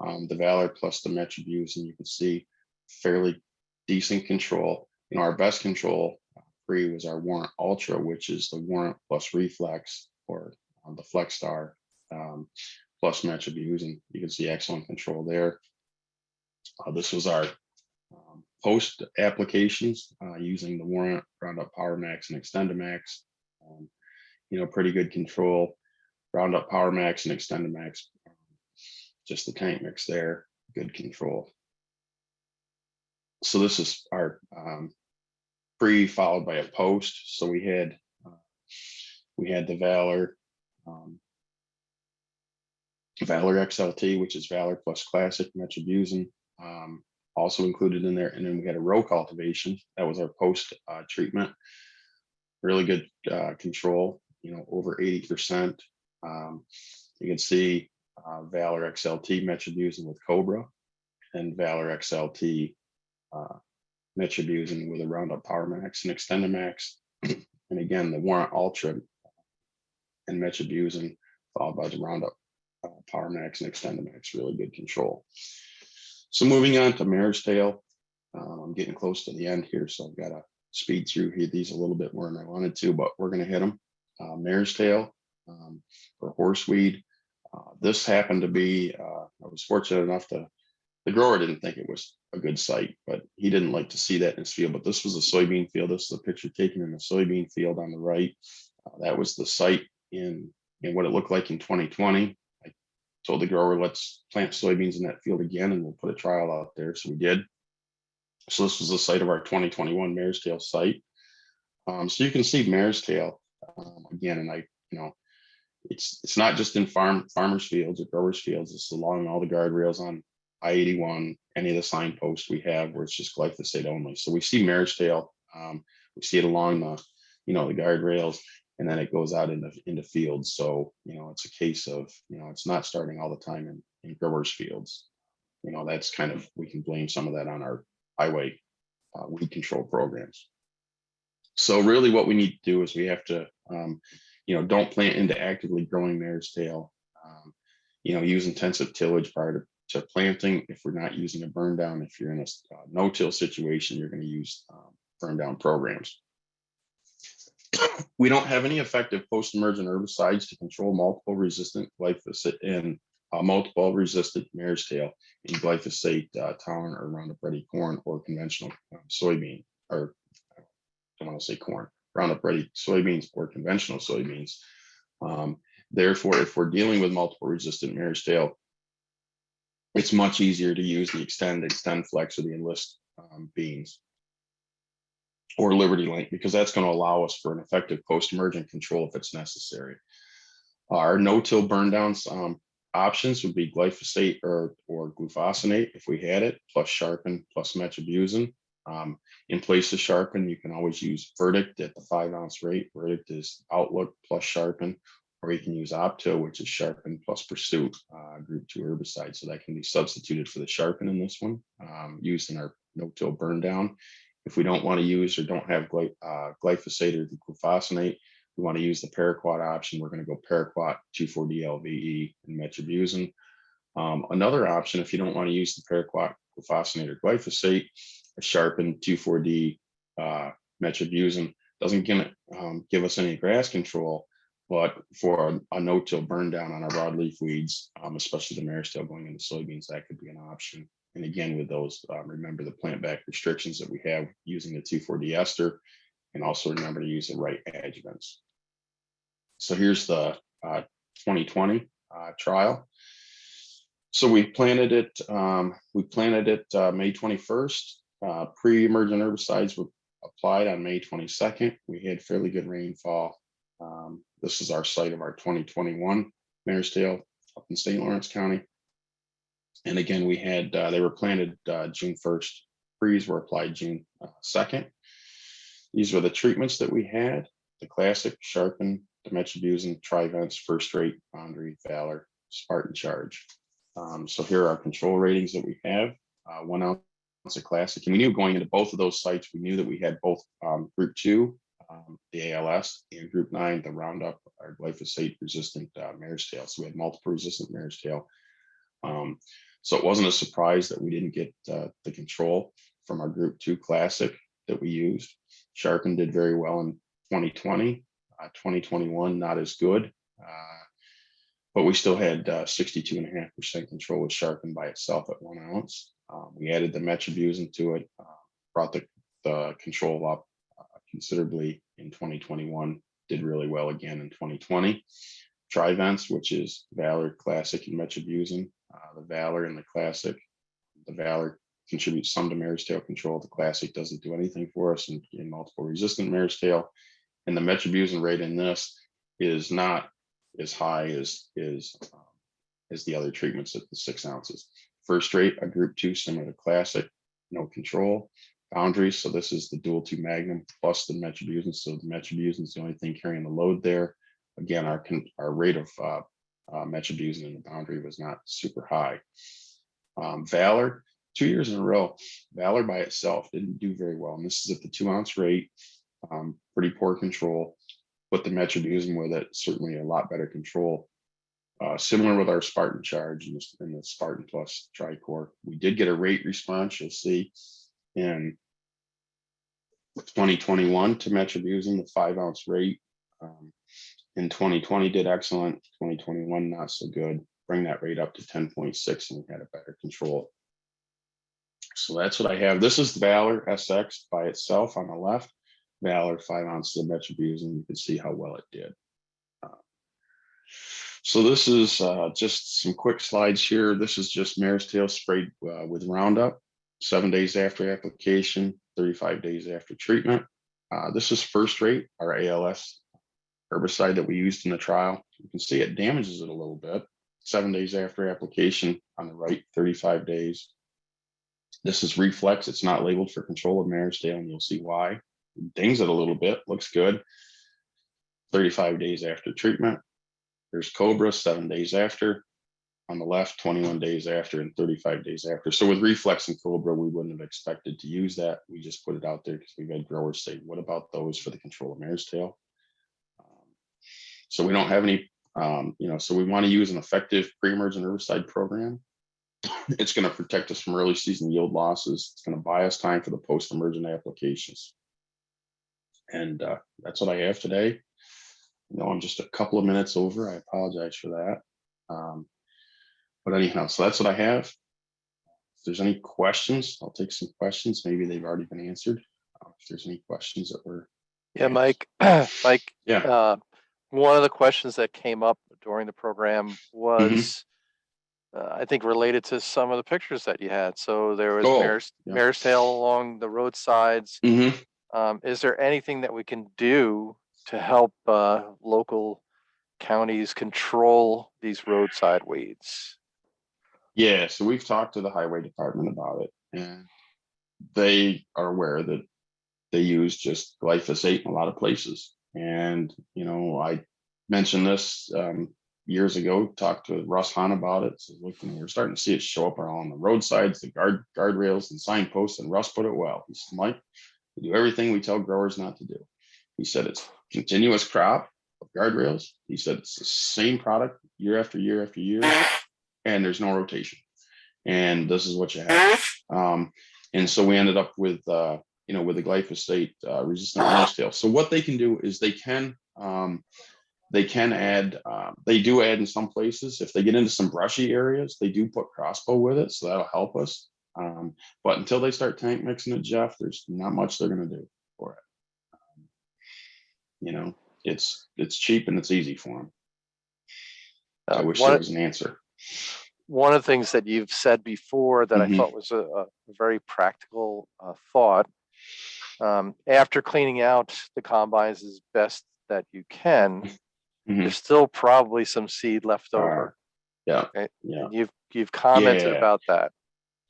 The Valor plus the Metribuzin, you can see fairly decent control. Our best control free was our Warrant Ultra, which is the Warrant plus Reflex, or the FlexStar plus Metribuzin. You can see excellent control there. This was our post applications using the Warrant, Roundup Power Max, and Extendamax. Pretty good control. Roundup Power Max and Extendamax, just the tank mix there, good control. So this is our pre followed by a post. So we had the Valor XLT, which is Valor plus Classic Metribuzin. also included in there. And then we had a row cultivation. That was our post treatment. Really good control, over 80%. You can see Valor XLT metribuzin with Cobra and Valor XLT metribuzin with a Roundup Power Max and XtendiMax. And again, the Warrant Ultra and metribuzin followed by the Roundup Power Max and XtendiMax, really good control. So moving on to Mare's Tail, I'm getting close to the end here, so I've got to speed through here these a little bit more than I wanted to, but we're going to hit them. Mare's Tail for Horseweed. This happened to be, I was fortunate enough to, the grower didn't think it was a good site, but he didn't like to see that in his field. But this was a soybean field. This is a picture taken in the soybean field on the right. That was the site in what it looked like in 2020. I told the grower, let's plant soybeans in that field again, and we'll put a trial out there. So we did. So this was the site of our 2021 Mare's Tail site. So you can see Mare's Tail again, and it's not just in farmers fields or growers fields. It's along all the guardrails on I-81, any of the signposts we have where it's just glyphosate only. So we see Mare's Tail. We see it along the the guardrails, and then it goes out into fields. So it's a case of it's not starting all the time in growers fields. That's kind of, we can blame some of that on our highway weed control programs. So really what we need to do is we have to don't plant into actively growing Mare's Tail. Use intensive tillage prior to planting. If we're not using a burn down, if you're in a no-till situation, you're going to use burn down programs. We don't have any effective post-emergent herbicides to control multiple resistant glyphosate and multiple resistant Mare's Tail in glyphosate tolerant or Roundup Ready corn or conventional soybean, or I don't want to say corn, Roundup Ready soybeans or conventional soybeans. Therefore, if we're dealing with multiple resistant Mare's Tail, it's much easier to use the Extend Flex or the Enlist beans or Liberty Link, because that's going to allow us for an effective post-emergent control if it's necessary. Our no-till burn downs options would be glyphosate or glufosinate if we had it, plus Sharpen, plus metribuzin. In place of Sharpen, you can always use Verdict at the 5-ounce rate. Verdict is Outlook plus Sharpen, or you can use Opto, which is Sharpen plus Pursuit, group 2 herbicide. So that can be substituted for the Sharpen in this one, used in our no-till burn down. If we don't want to use or don't have glyphosate or the glufosinate, we want to use the paraquat option. We're going to go paraquat 2,4-D-LVE and metribuzin. Another option, if you don't want to use the paraquat, glufosinate, or glyphosate, a Sharpen 2,4-D metribuzin doesn't give us any grass control, but for a no-till burn down on our broadleaf weeds, especially the Mare's Tail going into soybeans, that could be an option. And again, with those, remember the plant back restrictions that we have using the 2,4-D ester, and also remember to use the right adjuvants. So here's the 2020 trial. So we planted it May 21st. Pre-emergent herbicides were applied on May 22nd. We had fairly good rainfall. This is our site of our 2021 Mare's Tail up in St. Lawrence County. And again, we had, they were planted June 1st. Pre's were applied June 2nd. These were the treatments that we had: the classic, Sharpen, the metribuzin, Trivents, First Rate, Boundary, Valor, Spartan Charge. So here are our control ratings that we have. 1 ounce of classic. And we knew going into both of those sites, we knew that we had both group 2, the ALS, and group 9, the Roundup or glyphosate resistant Mare's Tail. So we had multiple resistant Mare's Tail. So it wasn't a surprise that we didn't get the control from our group 2 classic that we used. Sharpen did very well in 2020, 2021, not as good, but we still had 62.5% control with Sharpen by itself at 1 ounce. We added the metribuzin to it, brought the control up considerably in 2021, did really well again in 2020. Trivents, which is Valor, Classic, and metribuzin. The Valor and the Classic, the Valor contributes some to Mare's Tail control. The Classic doesn't do anything for us in multiple resistant Mare's Tail. And the metribuzin rate in this is not as high as the other treatments at the 6 ounces. First Rate, a group 2 similar to Classic. no control. Boundaries, so this is the dual 2 Magnum plus the metribuzin. So the metribuzin is the only thing carrying the load there. Again, our rate of metribuzin in the boundary was not super high. Valor, 2 years in a row, Valor by itself didn't do very well. And this is at the 2 ounce rate, pretty poor control. Put the metribuzin with it, certainly a lot better control. Similar with our Spartan charge and the Spartan Plus Tricor. We did get a rate response, you'll see in 2021 to metribuzin, the 5 ounce rate. In 2020 did excellent, 2021 not so good. Bring that rate up to 10.6 and we had a better control. So that's what I have. This is the Valor SX by itself on the left. Valor 5 ounces of metribuzin. You can see how well it did. So this is just some quick slides here. This is just mare's tail sprayed with Roundup, 7 days after application, 35 days after treatment. This is first rate, our ALS herbicide that we used in the trial. You can see it damages it a little bit. 7 days after application on the right, 35 days. This is Reflex. It's not labeled for control of mare's tail, and you'll see why. Dings it a little bit, looks good. 35 days after treatment. There's Cobra, 7 days after. On the left, 21 days after and 35 days after. So with Reflex and Cobra, we wouldn't have expected to use that. We just put it out there because we've had growers say, what about those for the control of mare's tail? So we don't have any, so we want to use an effective pre-emergent herbicide program. It's going to protect us from early season yield losses. It's going to buy us time for the post-emergent applications. And that's what I have today. I'm just a couple of minutes over. I apologize for that. But anyhow, so that's what I have. If there's any questions, I'll take some questions. Maybe they've already been answered. If there's any questions that were. Yeah, Mike. Mike. Yeah. One of the questions that came up during the program was, I think, related to some of the pictures that you had. So there was mare's tail along the roadsides. Is there anything that we can do to help local counties control these roadside weeds? Yeah, so we've talked to the highway department about it, and they are aware that they use just glyphosate in a lot of places. And, I mentioned this years ago, talked to Russ Hahn about it. So look, we're starting to see it show up on the roadsides, the guardrails and signposts, and Russ put it well. He said, Mike, we do everything we tell growers not to do. He said, it's continuous crop of guardrails. He said, it's the same product year after year after year, and there's no rotation. And this is what you have. And so we ended up with, with the glyphosate resistant mare's tail. So what they can do is they can add, they do add in some places. If they get into some brushy areas, they do put crossbow with it. So that'll help us. But until they start tank mixing it, Jeff, there's not much they're going to do for it. It's cheap and it's easy for them. I wish there was an answer. One of the things that you've said before that I thought was a very practical thought, after cleaning out the combines as best that you can, there's still probably some seed left over. Yeah. Okay? Yeah. And you've commented about that.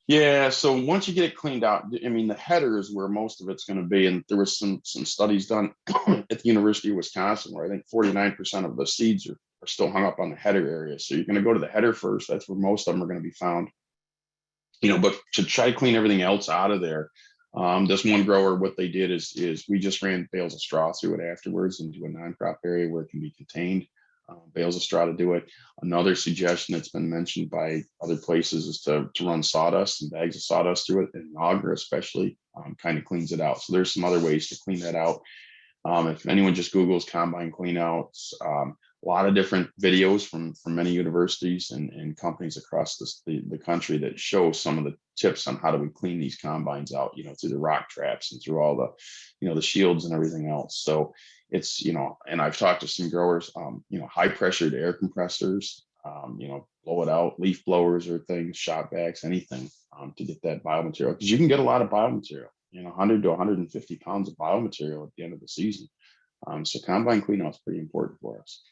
Yeah. So once you get it cleaned out, the header is where most of it's going to be. And there was some studies done at the University of Wisconsin where I think 49% of the seeds are still hung up on the header area. So you're going to go to the header first. That's where most of them are going to be found. But to try to clean everything else out of there, this one grower, what they did is we just ran bales of straw through it afterwards into a non-crop area where it can be contained. Bales of straw to do it. Another suggestion that's been mentioned by other places is to run sawdust and bags of sawdust through it, and an auger especially kind of cleans it out. So there's some other ways to clean that out. If anyone just Googles combine cleanouts, a lot of different videos from many universities and companies across the country that show some of the tips on how do we clean these combines out, through the rock traps and through all the, the shields and everything else. So it's, and I've talked to some growers, high pressured air compressors, blow it out, leaf blowers or things, shop vacs, anything to get that biomaterial, because you can get a lot of biomaterial, 100 to 150 pounds of biomaterial at the end of the season. So combine cleanout is pretty important for us.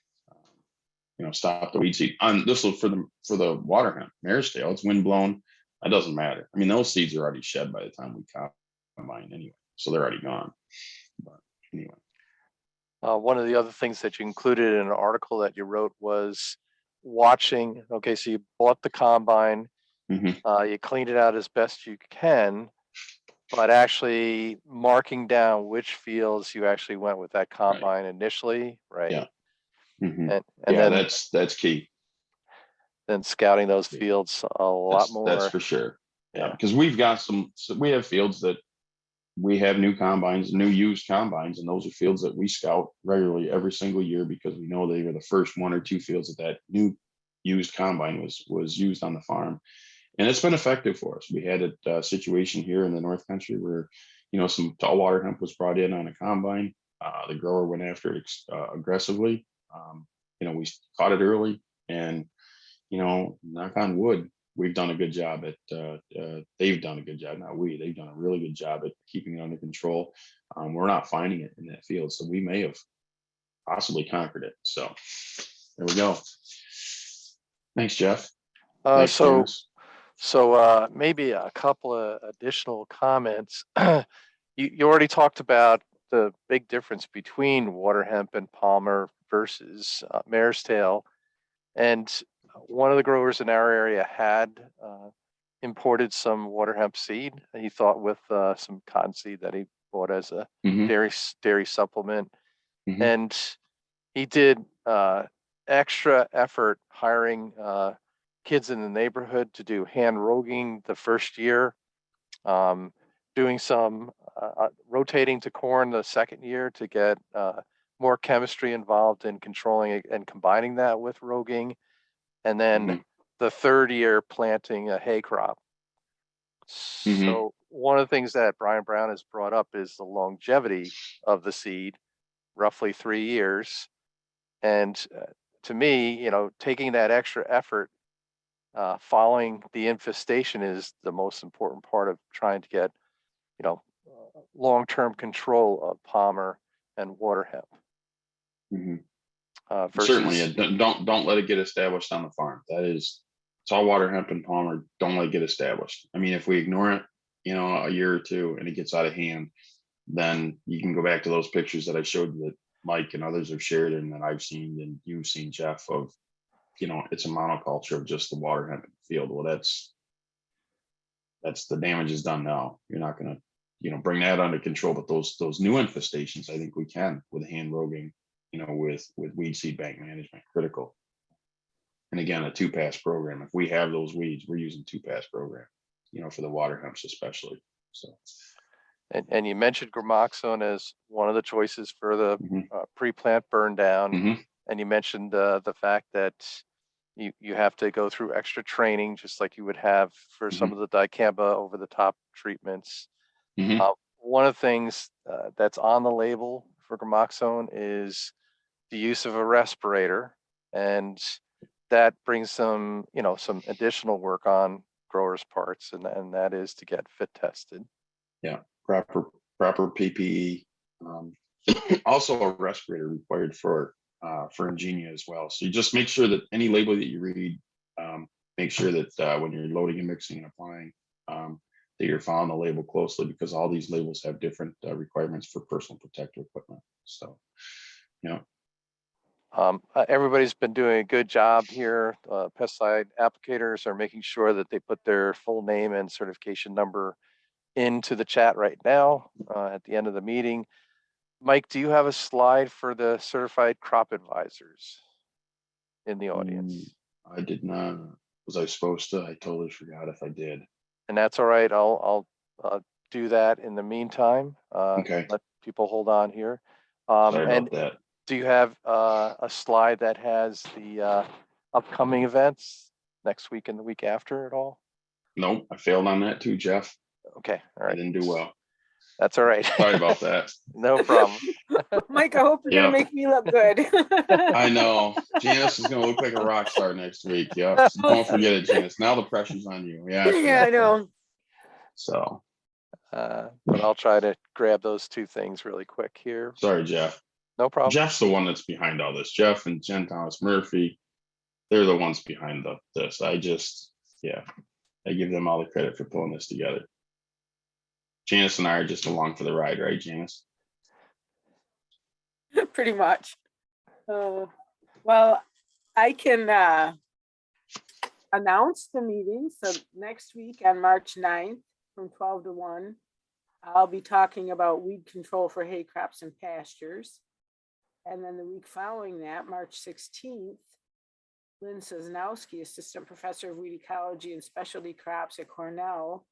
Stop the weed seed. This will for the water hemp, mare's tail. It's wind blown. It doesn't matter. I mean, those seeds are already shed by the time we combine anyway, so they're already gone. But anyway. One of the other things that you included in an article that you wrote was watching. Okay, so you bought the combine, you cleaned it out as best you can, but actually marking down which fields you actually went with that combine initially, right? Yeah. And yeah, then that's key. Then scouting those fields a lot more. That's for sure. Yeah, because we have fields that we have new combines, new used combines, and those are fields that we scout regularly every single year because we know they were the first 1 or 2 fields that new used combine was used on the farm, and it's been effective for us. We had a situation here in the North Country where, some tall water hemp was brought in on a combine. The grower went after it aggressively. We caught it early, and knock on wood, we've done a good job at, they've done a good job, they've done a really good job at keeping it under control. We're not finding it in that field, so we may have possibly conquered it. So there we go. Thanks, Jeff. Thanks, so maybe a couple of additional comments. You already talked about the big difference between Waterhemp and Palmer versus Mare's Tail, and one of the growers in our area had imported some Waterhemp seed. He thought with some cottonseed that he bought as a dairy supplement, and he did extra effort hiring kids in the neighborhood to do hand roguing the first year, doing some rotating to corn the second year to get more chemistry involved in controlling it and combining that with roguing. And then the third year planting a hay crop. So one of the things that Brian Brown has brought up is the longevity of the seed, roughly 3 years. And to me, taking that extra effort following the infestation is the most important part of trying to get, long-term control of Palmer and Waterhemp. Certainly, don't let it get established on the farm. It's all Waterhemp and Palmer. Don't let it get established. I mean, if we ignore it, a year or two, and it gets out of hand, then you can go back to those pictures that I showed you that Mike and others have shared and that I've seen and you've seen, Jeff, of it's a monoculture of just the Waterhemp field. Well, that's the damage is done now. You're not going to bring that under control, but those new infestations, I think we can with hand roguing, with weed seed bank management, critical. And again, a 2-pass program. If we have those weeds, we're using 2-pass program, for the Waterhemps especially. So. And you mentioned gramoxone as one of the choices for the pre-plant burn down. And you mentioned the fact that you have to go through extra training, just like you would have for some of the Dicamba over-the-top treatments. One of the things that's on the label for gramoxone is the use of a respirator, and that brings some additional work on growers' parts, and that is to get fit tested. Yeah, proper PPE. Also a respirator required for Ingenia as well. So you just make sure that any label that you read, make sure that when you're loading and mixing and applying, that you're following the label closely, because all these labels have different requirements for personal protective equipment. So, everybody's been doing a good job here. Pesticide applicators are making sure that they put their full name and certification number into the chat right now at the end of the meeting. Mike, do you have a slide for the certified crop advisors in the audience? I did not. Was I supposed to? I totally forgot if I did. And that's all right. I'll do that in the meantime. Okay. Let people hold on here. Sorry about that. Do you have a slide that has the upcoming events next week and the week after at all? Nope, I failed on that too, Jeff. Okay, all right. I didn't do well. That's all right. Sorry about that. No problem. Mike, I hope you're gonna make me look good. I know. Janice is gonna look like a rock star next week. Yeah. Don't forget it, Janice. Now the pressure's on you. Yeah. Yeah, I know. So. But I'll try to grab those two things really quick here. Sorry, Jeff. No problem. Jeff's the one that's behind all this. Jeff and Jen Thomas Murphy, they're the ones behind this. I give them all the credit for pulling this together. Janice and I are just along for the ride, right, Janice? Pretty much. Well, I can announce the meeting. So next week on March 9th from 12 to 1, I'll be talking about weed control for hay crops and pastures. And then the week following that, March 16th, Lynn Sosnowski, Assistant Professor of Weed Ecology and Specialty Crops at Cornell,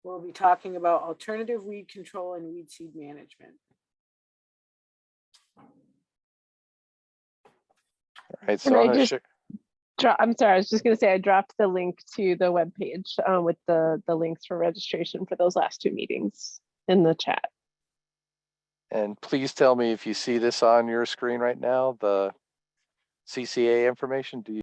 will be talking about alternative weed control and weed seed management. All right, Can so I I'm gonna just share. I'm sorry, I was just going to say I dropped the link to the webpage with the links for registration for those last two meetings in the chat. And please tell me if you see this on your screen right now, the CCA information. Do you